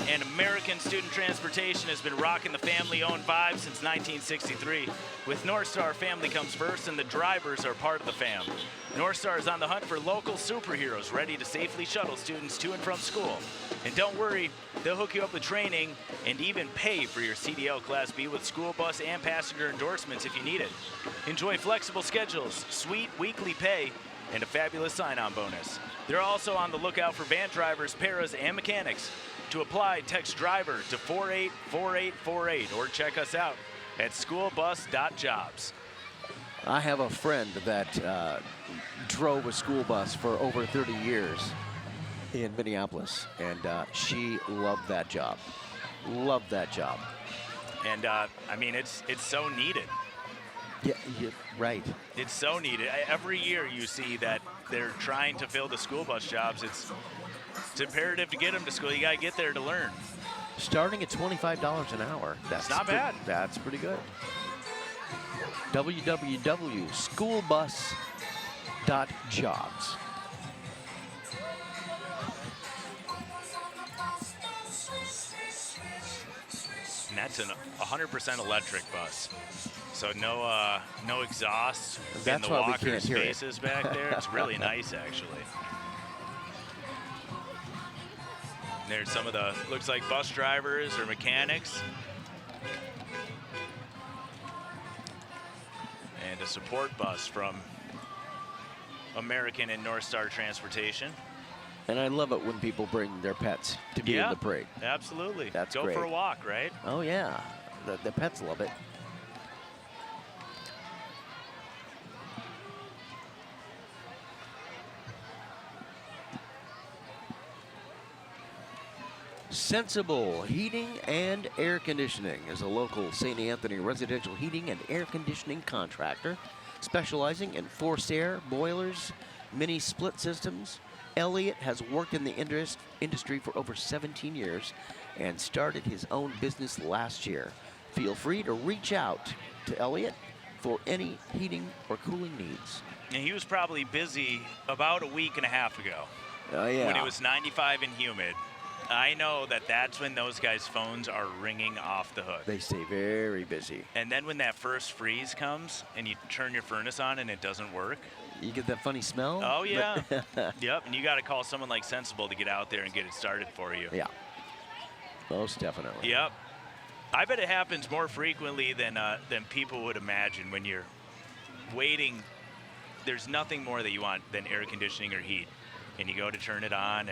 and American Student Transportation has been rocking the family-owned vibe since 1963. With North Star, family comes first, and the drivers are part of the fam. North Star is on the hunt for local superheroes ready to safely shuttle students to and from school. And don't worry, they'll hook you up with training and even pay for your CDL Class B with school bus and passenger endorsements if you need it. Enjoy flexible schedules, sweet weekly pay, and a fabulous sign-on bonus. They're also on the lookout for van drivers, paras, and mechanics. To apply, text driver to 484848 or check us out at schoolbus.jobs. I have a friend that drove a school bus for over 30 years in Minneapolis, and she loved that job. Loved that job. And I mean, it's so needed. Yeah, right. It's so needed. Every year you see that they're trying to fill the school bus jobs. It's imperative to get them to school. You got to get there to learn. Starting at $25 an hour. That's not bad. That's pretty good. www.schoolbus.jobs. And that's an 100% electric bus. So no exhaust in the walker spaces back there. It's really nice, actually. And there's some of the, looks like bus drivers or mechanics. And a support bus from American and North Star Transportation. And I love it when people bring their pets to be in the parade. Absolutely. That's great. Go for a walk, right? Oh, yeah. The pets love it. Sensible Heating and Air Conditioning is a local St. Anthony residential heating and air conditioning contractor specializing in forced air, boilers, mini split systems. Elliott has worked in the industry for over 17 years and started his own business last year. Feel free to reach out to Elliott for any heating or cooling needs. And he was probably busy about a week and a half ago. Oh, yeah. When it was 95 and humid. I know that's when those guys' phones are ringing off the hook. They stay very busy. And then when that first freeze comes and you turn your furnace on and it doesn't work. You get that funny smell? Oh, yeah. Yep, and you got to call someone like Sensible to get out there and get it started for you. Yeah, most definitely. Yep. I bet it happens more frequently than people would imagine when you're waiting. There's nothing more that you want than air conditioning or heat. And you go to turn it on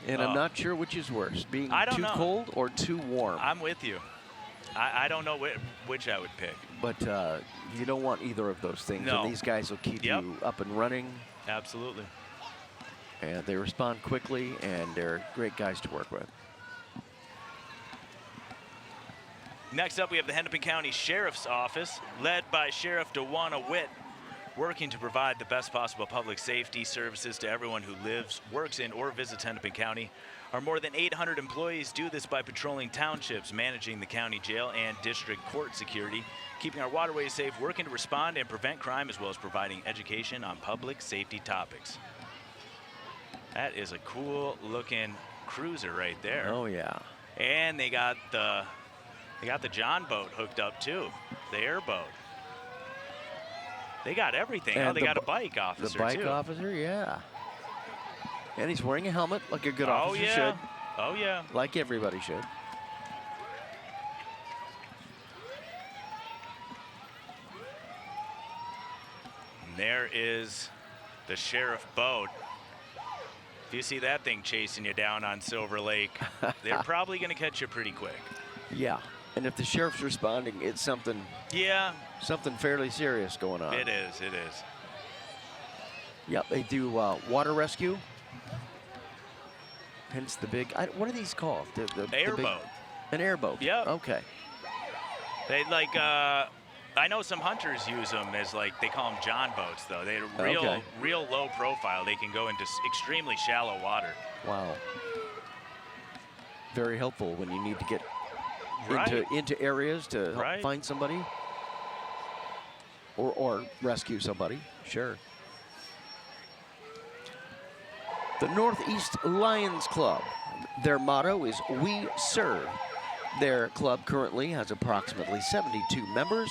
and I'm not sure which is worse, being too cold or too warm. I'm with you. I don't know which I would pick. But you don't want either of those things. No. And these guys will keep you up and running. Absolutely. And they respond quickly, and they're great guys to work with. Next up, we have the Hennepin County Sheriff's Office, led by Sheriff DeWanna Witt, working to provide the best possible public safety services to everyone who lives, works in, or visits Hennepin County. Our more than 800 employees do this by patrolling townships, managing the county jail and district court security, keeping our waterways safe, working to respond and prevent crime, as well as providing education on public safety topics. That is a cool-looking cruiser right there. Oh, yeah. And they got the John boat hooked up, too, the airboat. They got everything. And they got a bike officer, too. The bike too. officer, yeah. And he's wearing a helmet like a good officer should. Oh, yeah. Like everybody should. And there is the sheriff boat. If you see that thing chasing you down on Silver Lake, they're probably going to catch you pretty quick. Yeah. And if the sheriff's responding, it's something. Yeah. Something fairly serious going on. It is. It is. Yep. They do water rescue. Hence the big. What are these called? The airboat. An airboat. Yep. Okay. They I know some hunters use them as they call them John boats, though. They're real low profile. They can go into extremely shallow water. Wow. Very helpful when you need to get into areas to help find somebody or rescue somebody. Sure. The Northeast Lions Club. Their motto is "We Serve." Their club currently has approximately 72 members.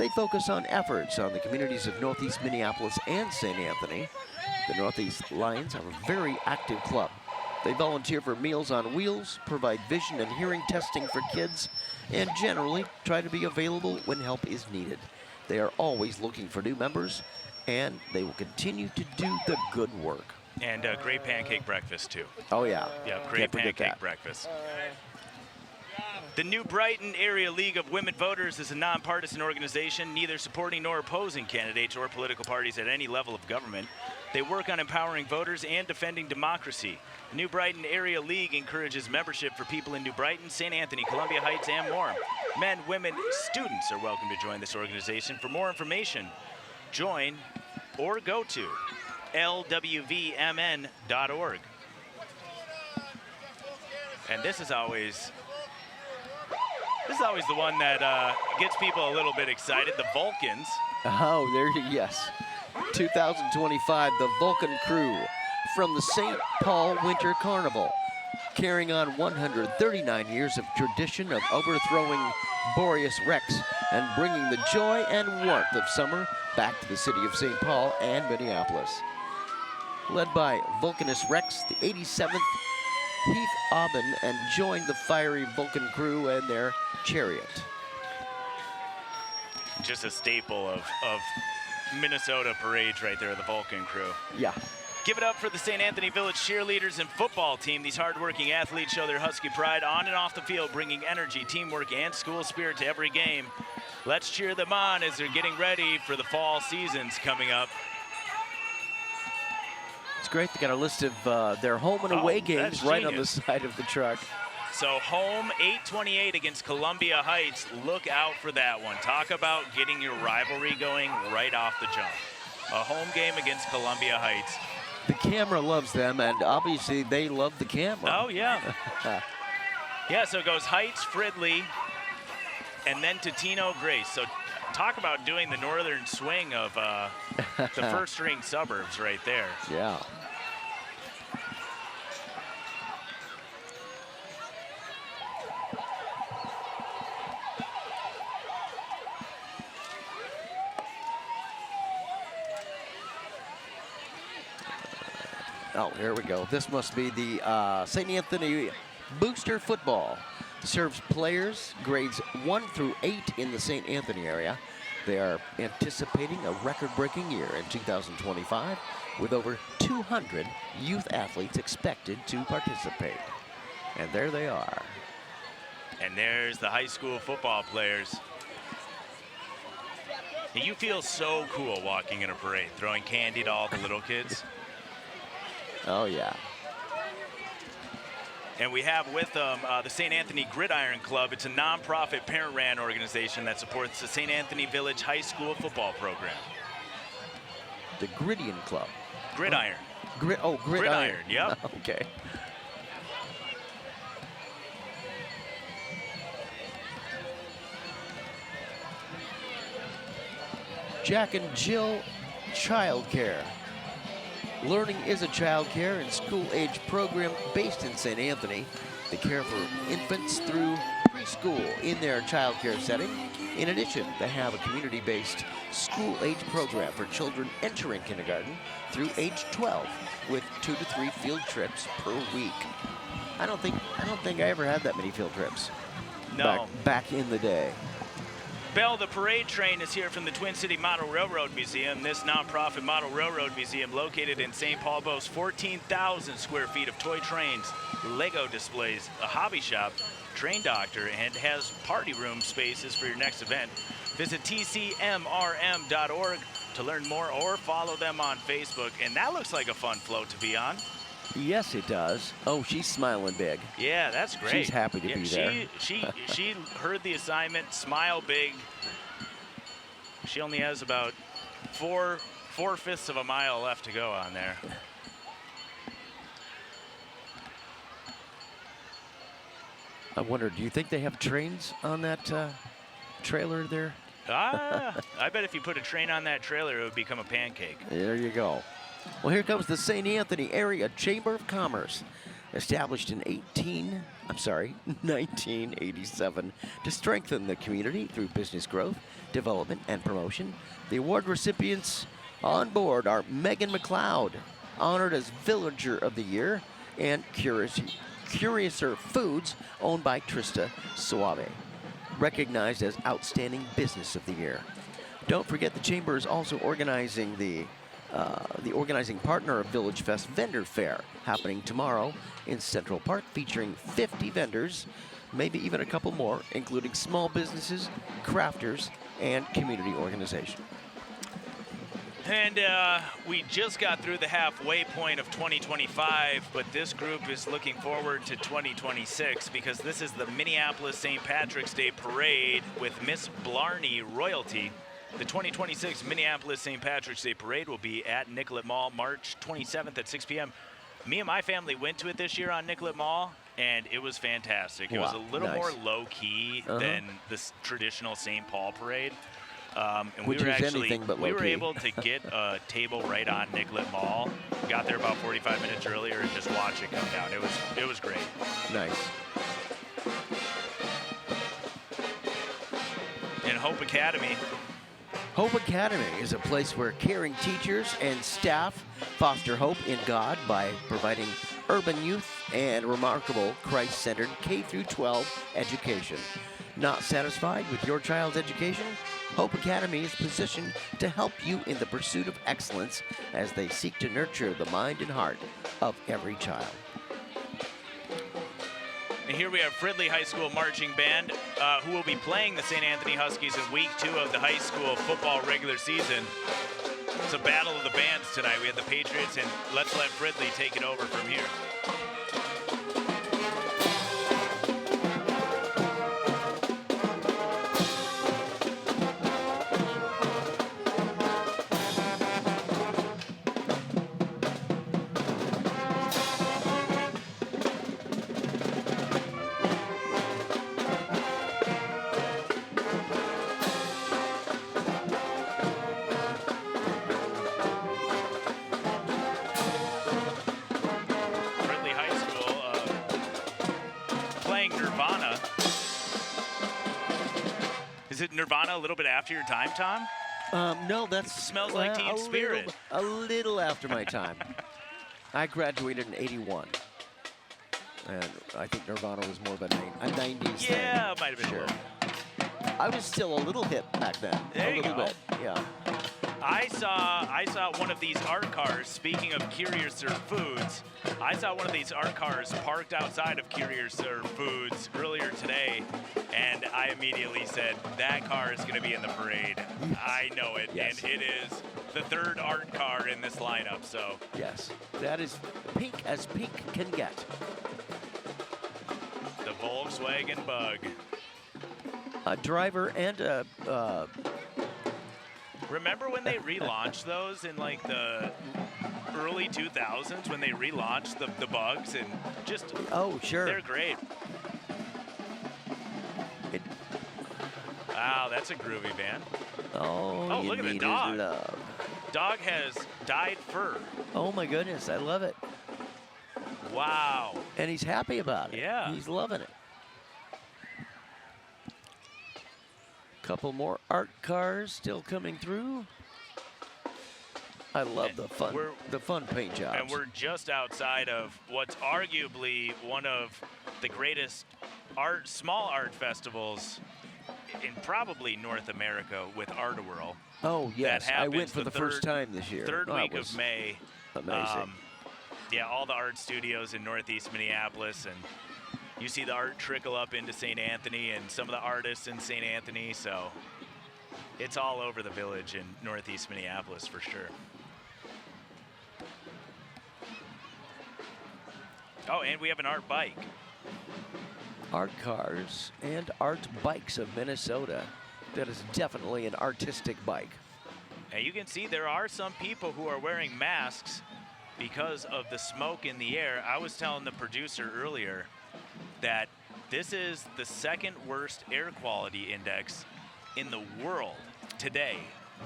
They focus on efforts on the communities of Northeast Minneapolis and St. Anthony. The Northeast Lions have a very active club. They volunteer for Meals on Wheels, provide vision and hearing testing for kids, and generally try to be available when help is needed. They are always looking for new members, and they will continue to do the good work. And great pancake breakfast, too. Oh, yeah. Yeah, great pancake breakfast. The New Brighton Area League of Women Voters is a nonpartisan organization, neither supporting nor opposing candidates or political parties at any level of government. They work on empowering voters and defending democracy. The New Brighton Area League encourages membership for people in New Brighton, St. Anthony, Columbia Heights, and more. Men, women, students are welcome to join this organization. For more information, join or go to lwvmn.org. And this is always the one that gets people a little bit excited, the Vulcans. Oh, yes. 2025, the Vulcan Crew from the St. Paul Winter Carnival, carrying on 139 years of tradition of overthrowing Boreas Rex and bringing the joy and warmth of summer back to the city of St. Paul and Minneapolis. Led by Vulcanus Rex, the 87th Heath Aubin, and joined the fiery Vulcan crew and their chariot. Just a staple of Minnesota parades right there, the Vulcan crew. Yeah. Give it up for the St. Anthony Village cheerleaders and football team. These hardworking athletes show their Husky pride on and off the field, bringing energy, teamwork, and school spirit to every game. Let's cheer them on as they're getting ready for the fall seasons coming up. It's great. They got a list of their home and away games right on the side of the truck. So home 8:28 against Columbia Heights. Look out for that one. Talk about getting your rivalry going right off the jump. A home game against Columbia Heights. The camera loves them, and obviously they love the camera. Oh, yeah. Yeah, so it goes Heights, Fridley, and then Totino, Grace. So talk about doing the northern swing of the first-string suburbs right there. Yeah. Oh, here we go. This must be the St. Anthony Booster Football. Serves players grades 1 through 8 in the St. Anthony area. They are anticipating a record-breaking year in 2025 with over 200 youth athletes expected to participate. And there they are. And there's the high school football players. And you feel so cool walking in a parade, throwing candy to all the little kids. Oh, yeah. And we have with them the St. Anthony Gridiron Club. It's a nonprofit parent-ran organization that supports the St. Anthony Village High School football program. The Gridiron Club. Gridiron. Gridiron. Gridiron, yep. Okay. Jack and Jill Childcare. Learning is a child care and school-age program based in St. Anthony. They care for infants through preschool in their child care setting. In addition, they have a community-based school-age program for children entering kindergarten through age 12 with 2 to 3 field trips per week. I don't think I ever had that many field trips. No. Back in the day. Bell, the parade train is here from the Twin City Model Railroad Museum. This nonprofit model railroad museum located in St. Paul boasts 14,000 square feet of toy trains, Lego displays, a hobby shop, train doctor, and has party room spaces for your next event. Visit tcmrm.org to learn more or follow them on Facebook. And that looks like a fun float to be on. Yes, it does. Oh, she's smiling big. Yeah, that's great. She's happy to be there. She heard the assignment, smile big. She only has about 4/5 of a mile left to go on there. I wonder, do you think they have trains on that trailer there? I bet if you put a train on that trailer, it would become a pancake. There you go. Well, here comes the St. Anthony Area Chamber of Commerce, established in 1987 to strengthen the community through business growth, development, and promotion. The award recipients on board are Megan McLeod, honored as Villager of the Year, and Curiouser Foods, owned by Trista Suave, recognized as Outstanding Business of the Year. Don't forget the Chamber is also organizing the organizing partner of VillageFest Vendor Fair, happening tomorrow in Central Park, featuring 50 vendors, maybe even a couple more, including small businesses, crafters, and community organizations. And we just got through the halfway point of 2025, but this group is looking forward to 2026 because this is the Minneapolis St. Patrick's Day Parade with Miss Blarney Royalty. The 2026 Minneapolis St. Patrick's Day Parade will be at Nicollet Mall March 27th at 6 p.m. Me and my family went to it this year on Nicollet Mall, and it was fantastic. It was a little more low-key than this traditional St. Paul parade. And Which is anything but low-key. We were able to get a table right on Nicollet Mall. Got there about 45 minutes earlier and just watch it come down. It was great. Nice. And Hope Academy. Hope Academy is a place where caring teachers and staff foster hope in God by providing urban youth and remarkable Christ-centered K-12 education. Not satisfied with your child's education? Hope Academy is positioned to help you in the pursuit of excellence as they seek to nurture the mind and heart of every child. And here we have Fridley High School Marching Band, who will be playing the St. Anthony Huskies in week 2 of the high school football regular season. It's a battle of the bands tonight. We have the Patriots, and let's let Fridley take it over from here. Is it Nirvana a little bit after your time, Tom? No, that smells like Teen Spirit. A little after my time. I graduated in '81. And I think Nirvana was more of a 90s thing. Yeah, might have been Sure. I was still a little hip back then. There a you little go. bit, yeah. I saw one of these art cars, speaking of Courier Serve Foods, I saw one of these art cars parked outside of Courier Serve Foods earlier today, and I immediately said, that car is going to be in the parade. Yes. I know it, Yes. and it is the third art car in this lineup, so. Yes, that is pink as pink can get. The Volkswagen Bug. A driver and a Remember when they relaunched those in like the early 2000s when they relaunched the Bugs and just oh sure, they're great. Wow, that's a groovy van. Oh, you look at the need dog. his love. Dog has dyed fur. Oh my goodness, I love it. Wow. And he's happy about it. Yeah. He's loving it. Couple more art cars still coming through. I love the fun paint jobs. And we're just outside of what's arguably one of the greatest small art festivals in probably North America with Art-A-Whirl. Oh yes, that I went happens for the first time this year. Third Oh, week it of was May. amazing. Yeah, all the art studios in Northeast Minneapolis, and you see the art trickle up into St. Anthony and some of the artists in St. Anthony, so it's all over the village in Northeast Minneapolis for sure. Oh, and we have an art bike. Art cars and art bikes of Minnesota. That is definitely an artistic bike. And you can see there are some people who are wearing masks because of the smoke in the air. I was telling the producer earlier that this is the second worst air quality index in the world today.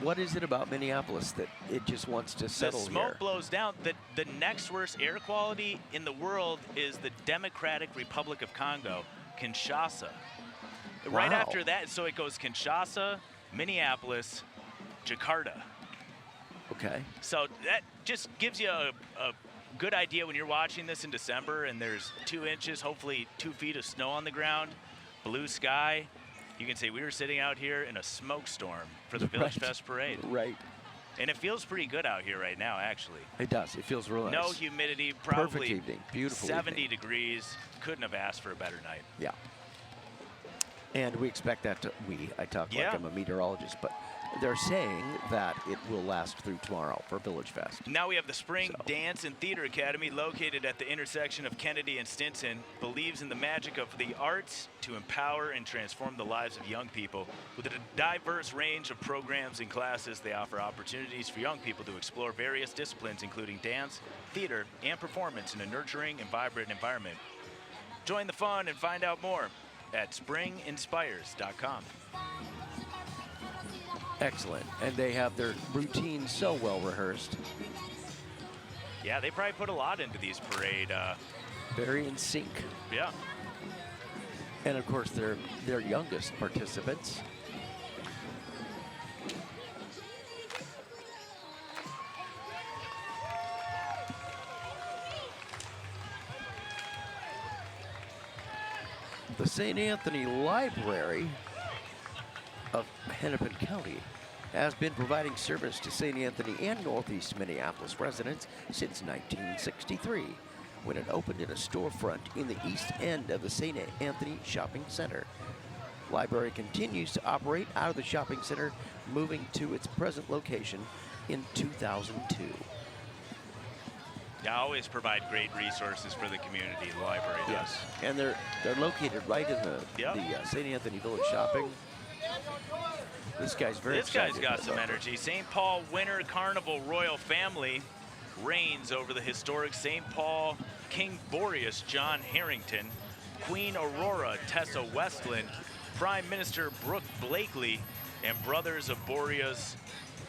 What is it about Minneapolis that it just wants to settle here? The smoke here? blows down. The next worst air quality in the world is the Democratic Republic of Congo, Kinshasa. Wow. Right after that, so it goes Kinshasa, Minneapolis, Jakarta. Okay. So that just gives you a good idea when you're watching this in December and there's 2 inches, hopefully 2 feet of snow on the ground, blue sky. You can say we were sitting out here in a smoke storm for the VillageFest Parade. Right. And it feels pretty good out here right now, actually. It does. It feels real nice. No humidity, probably perfect evening. Beautiful 70 evening. degrees. Couldn't have asked for a better night. Yeah. And we expect that to, I talk like I'm a meteorologist, but they're saying that it will last through tomorrow for VillageFest. Now we have the Spring Dance and Theater Academy located at the intersection of Kennedy and Stinson. Believes in the magic of the arts to empower and transform the lives of young people. With a diverse range of programs and classes, they offer opportunities for young people to explore various disciplines, including dance, theater, and performance in a nurturing and vibrant environment. Join the fun and find out more at springinspires.com. Excellent. And they have their routine so well rehearsed. Yeah, they probably put a lot into these parade. Very in sync. Yeah. And of course, their youngest participants. The St. Anthony Library of Hennepin County has been providing service to St. Anthony and Northeast Minneapolis residents since 1963, when it opened in a storefront in the east end of the St. Anthony Shopping Center. Library continues to operate out of the shopping center, moving to its present location in 2002. Yeah, always provide great resources for the community, the library does. Yes, and they're located right in the St. Anthony Village Shopping. This guy's very excited. This guy's got some energy. St. Paul Winter Carnival Royal Family reigns over the historic St. Paul King Boreas John Harrington, Queen Aurora Tessa Westland, Prime Minister Brooke Blakely, and brothers of Boreas,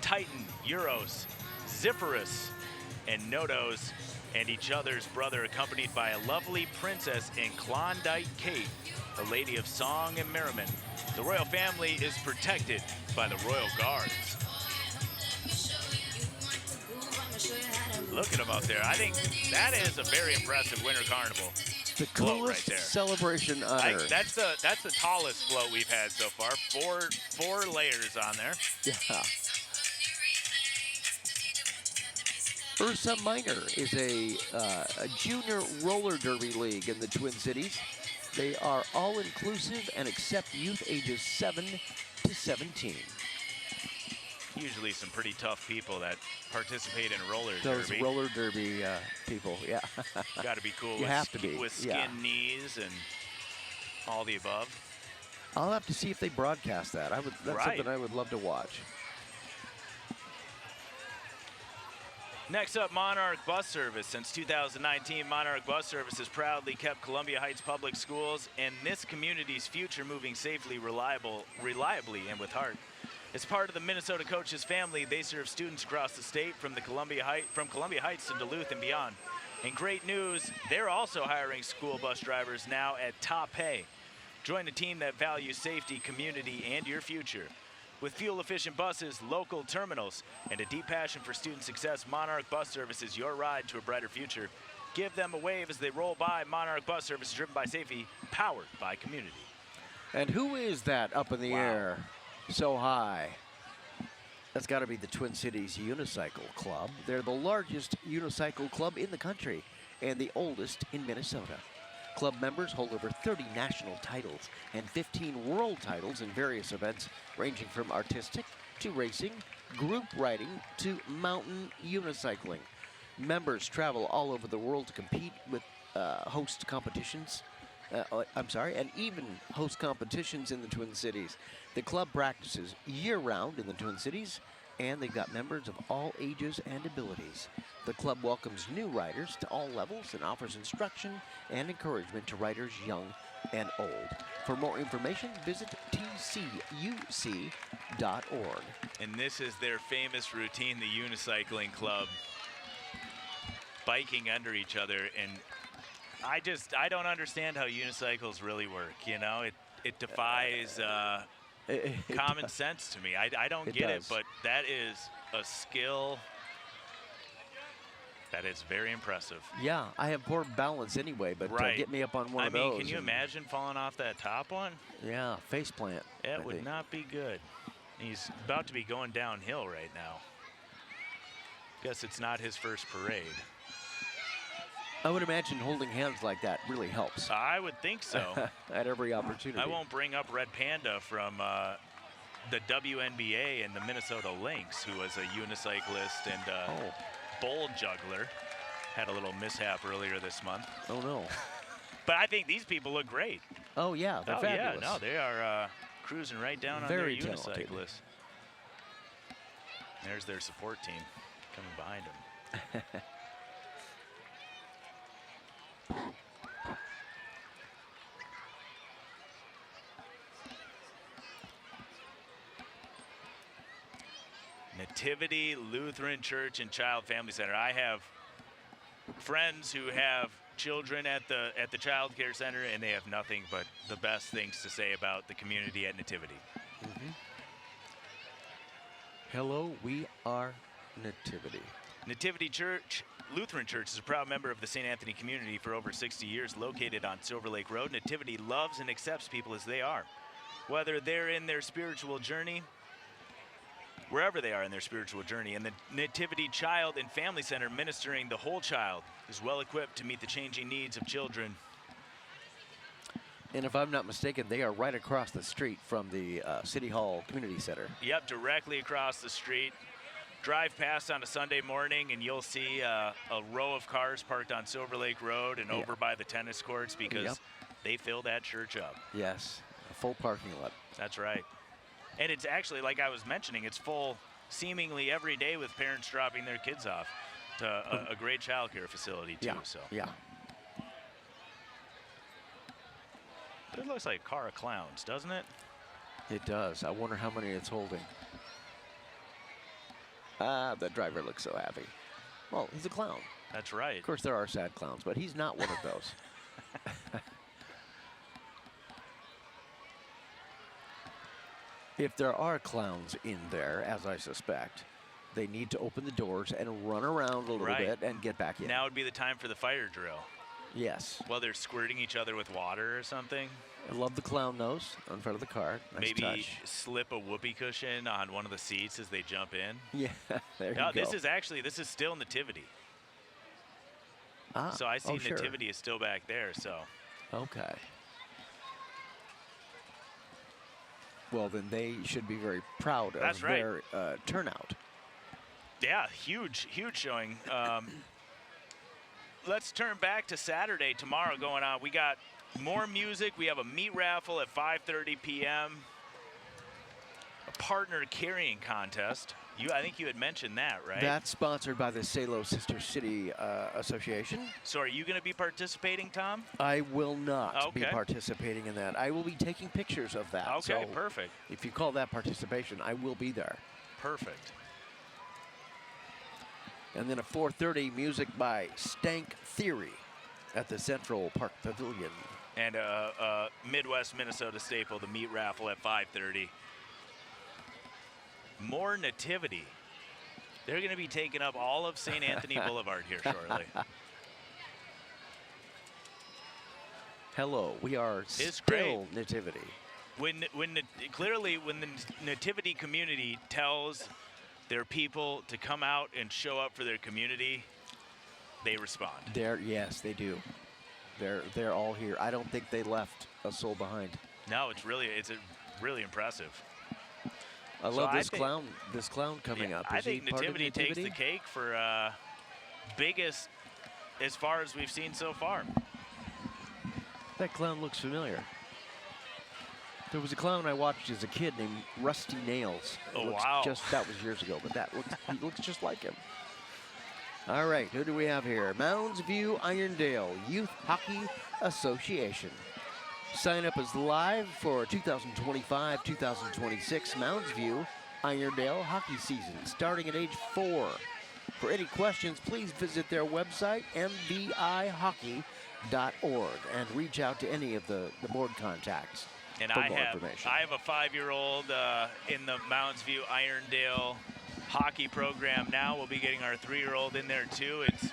Titan, Euros, Zephyrus, and Nodos, and each other's brother, accompanied by a lovely princess in Klondike Kate, a lady of song and merriment. The royal family is protected by the Royal Guards. Look at them up there. I think that is a very impressive winter carnival. The float coolest right there. celebration on Earth. That's the tallest float we've had so far. Four layers on there. Yeah. Ursa Minor is a junior roller derby league in the Twin Cities. They are all-inclusive and accept youth ages 7 to 17. Usually some pretty tough people that participate in roller Those derby. roller derby people, yeah. Got to be cool. You have to be. With skin knees and all the above. I'll have to see if they broadcast that. That's something I would love to watch. Next up, Monarch Bus Service. Since 2019, Monarch Bus Service has proudly kept Columbia Heights Public Schools and this community's future moving safely, reliably, and with heart. As part of the Minnesota Coaches family, they serve students across the state from Columbia Heights to Duluth and beyond. And great news, they're also hiring school bus drivers now at top pay. Join a team that values safety, community, and your future. With fuel-efficient buses, local terminals, and a deep passion for student success, Monarch Bus Service is your ride to a brighter future. Give them a wave as they roll by. Monarch Bus Service, driven by safety, powered by community. And who is that up in the air so high? That's got to be the Twin Cities Unicycle Club. They're the largest unicycle club in the country and the oldest in Minnesota. Club members hold over 30 national titles and 15 world titles in various events ranging from artistic to racing, group riding to mountain unicycling. Members travel all over the world to compete with host competitions. And even host competitions in the Twin Cities. The club practices year-round in the Twin Cities, and they've got members of all ages and abilities. The club welcomes new riders to all levels and offers instruction and encouragement to riders young and old. For more information, visit tcuc.org. And this is their famous routine, the unicycling club, biking under each other. And I don't understand how unicycles really work. You know, it defies common sense to me. I don't get it, but that is a skill that is very impressive. Yeah, I have poor balance anyway, but get me up on one of those. I mean, can you imagine falling off that top one? Yeah, face plant. That would not be good. He's about to be going downhill right now. Guess it's not his first parade. I would imagine holding hands like that really helps. I would think so. At every opportunity. I won't bring up Red Panda from the WNBA and the Minnesota Lynx, who was a unicyclist and bowl juggler. Had a little mishap earlier this month. Oh, no. But I think these people look great. Oh, yeah, they're fabulous. Yeah, no, they are cruising right down on their unicyclists. There's their support team coming behind them. Nativity Lutheran Church and Child Family Center. I have friends who have children at the child care center, and they have nothing but the best things to say about the community at Nativity. Hello, we are Nativity. Nativity Church, Lutheran Church, is a proud member of the St. Anthony community for over 60 years, located on Silver Lake Road. Nativity loves and accepts people as they are. Whether they're in their spiritual journey, wherever they are in their spiritual journey, and the Nativity Child and Family Center, ministering the whole child, is well equipped to meet the changing needs of children. And if I'm not mistaken, they are right across the street from the City Hall Community Center. Yep, directly across the street. Drive past on a Sunday morning and you'll see a row of cars parked on Silver Lake Road and over by the tennis courts because they fill that church up. Yes, a full parking lot. That's right. And it's actually, like I was mentioning, it's full seemingly every day with parents dropping their kids off to a great child care facility too. Yeah. But it looks like a car of clowns, doesn't it? It does. I wonder how many it's holding. The driver looks so happy. Well, he's a clown. That's right. Of course, there are sad clowns, but he's not one of those. If there are clowns in there, as I suspect, they need to open the doors and run around a little bit and get back in. Now would be the time for the fire drill. Yes. Well, they're squirting each other with water or something. I love the clown nose on front of the car. Nice Maybe touch. slip a whoopee cushion on one of the seats as they jump in. Yeah, there you No, go. this is still Nativity. Ah, So I see sure. Nativity is still back there, so. Okay. Well, then they should be very proud of their turnout. Yeah, huge showing. Let's turn back to Saturday tomorrow going on. We got more music. We have a meat raffle at 5:30 p.m. A partner carrying contest. I think you had mentioned that, right? That's sponsored by the Salo Sister City Association. So are you going to be participating, Tom? I will not be participating in that. I will be taking pictures of that. Okay, so perfect. If you call that participation, I will be there. Perfect. And then at 4:30, music by Stank Theory at the Central Park Pavilion. And Midwest Minnesota staple, the meat raffle at 5:30. More Nativity. They're going to be taking up all of St. Anthony Boulevard here shortly. Hello, we are It's still great. Nativity. Clearly, when the Nativity community tells their people to come out and show up for their community, they respond. Yes, they do. They're all here. I don't think they left a soul behind. No, it's really impressive. I love this clown coming up. I think Nativity takes the cake for biggest as far as we've seen so far. That clown looks familiar. There was a clown I watched as a kid named Rusty Nails. Wow. That was years ago, but he looks just like him. All right, who do we have here? Mounds View Irondale Youth Hockey Association. Sign up is live for 2025-2026 Mounds View Irondale hockey season, starting at age 4. For any questions, please visit their website, mvihockey.org, and reach out to any of the board contacts. And for I more have information. a 5-year-old in the Mounds View Irondale hockey program now. We'll be getting our 3-year-old in there too. It's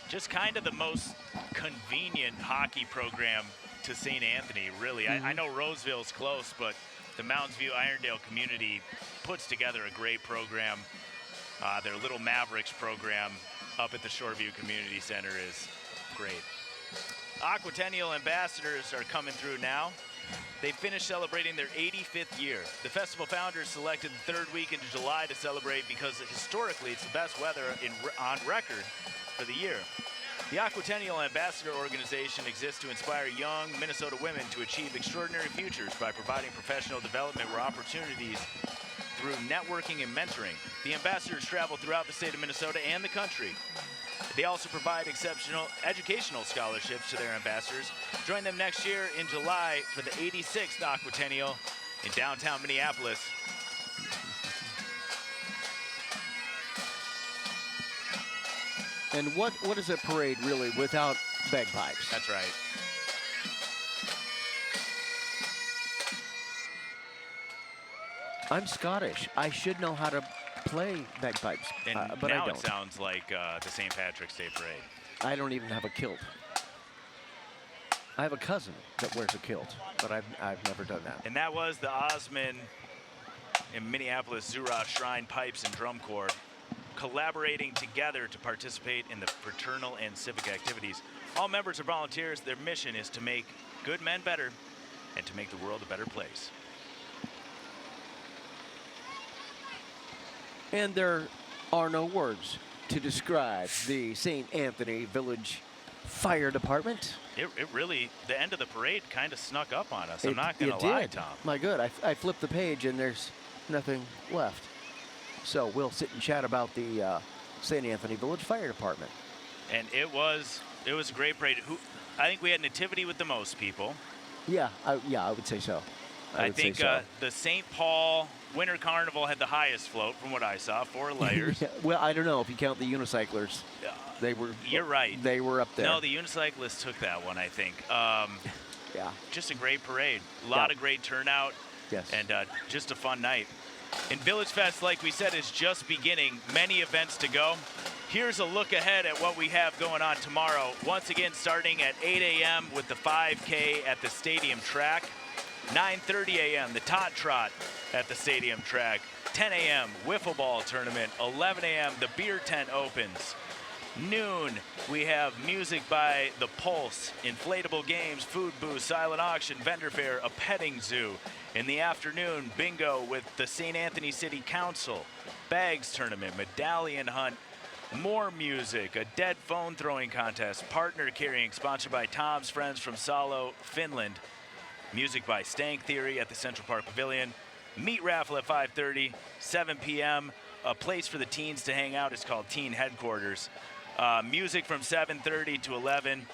just kind of the most convenient hockey program to St. Anthony, really. I know Roseville's close, but the Mounds View Irondale community puts together a great program. Their Little Mavericks program up at the Shoreview Community Center is great. Aquatennial ambassadors are coming through now. They finished celebrating their 85th year. The festival founders selected the 3rd week into July to celebrate because historically it's the best weather on record for the year. The Aquatennial Ambassador Organization exists to inspire young Minnesota women to achieve extraordinary futures by providing professional development where opportunities through networking and mentoring. The ambassadors travel throughout the state of Minnesota and the country. They also provide exceptional educational scholarships to their ambassadors. Join them next year in July for the 86th Aquatennial in downtown Minneapolis. And what is a parade really without bagpipes? That's right. I'm Scottish. I should know how to play bagpipes, And but now I don't. it sounds like the St. Patrick's Day Parade. I don't even have a kilt. I have a cousin that wears a kilt, but I've never done that. And that was the Osman and Minneapolis Zura Shrine Pipes and Drum Corps collaborating together to participate in the fraternal and civic activities. All members are volunteers. Their mission is to make good men better and to make the world a better place. And there are no words to describe the St. Anthony Village Fire Department. It really, the end of the parade kind of snuck up on us. I'm not going to lie, Tom. My good. I flipped the page and there's nothing left. So we'll sit and chat about the St. Anthony Village Fire Department. And it was a great parade. I think we had Nativity with the most people. Yeah, I would say so. I think the St. Paul Winter Carnival had the highest float from what I saw, 4 layers. Yeah, well, I don't know if you count the unicyclers. They were. You're right. They were up there. No, the unicyclists took that one, I think. Yeah. Just a great parade. A lot of great turnout. Yes. And just a fun night. And Village Fest, like we said, is just beginning. Many events to go. Here's a look ahead at what we have going on tomorrow. Once again, starting at 8 a.m. with the 5K at the stadium track. 9:30 a.m. the Tot Trot at the stadium track. 10 a.m. wiffle ball tournament. 11 a.m. the beer tent opens. Noon, we have music by The Pulse, inflatable games, food booth, silent auction, vendor fair, a petting zoo. In the afternoon, bingo with the St. Anthony City Council, bags tournament, medallion hunt, more music, a dead phone throwing contest, partner carrying, sponsored by Tom's Friends from Salo, Finland. Music by Stank Theory at the Central Park Pavilion. Meat raffle at 5:30, 7 p.m. A place for the teens to hang out is called Teen Headquarters. Music from 7:30 to 11.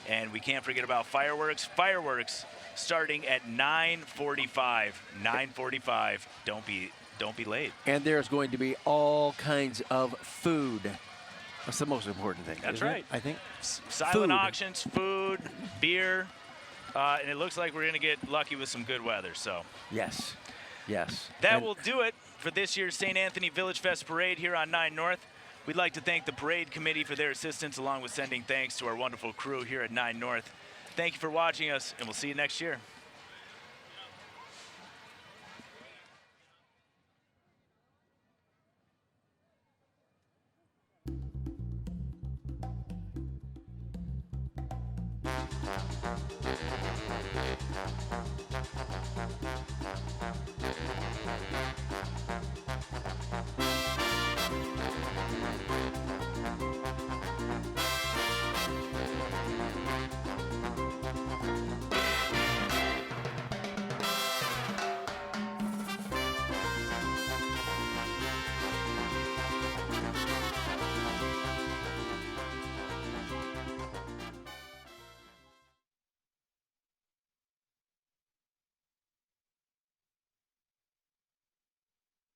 And we can't forget about fireworks. Fireworks starting at 9:45. 9:45. Don't be late. And there's going to be all kinds of food. That's the most important thing. That's right. I think. Silent auctions, food, beer, and it looks like we're going to get lucky with some good weather. So. Yes. Yes. That will do it for this year's St. Anthony Village Fest Parade here on 9 North. We'd like to thank the parade committee for their assistance, along with sending thanks to our wonderful crew here at 9 North. Thank you for watching us, and we'll see you next year.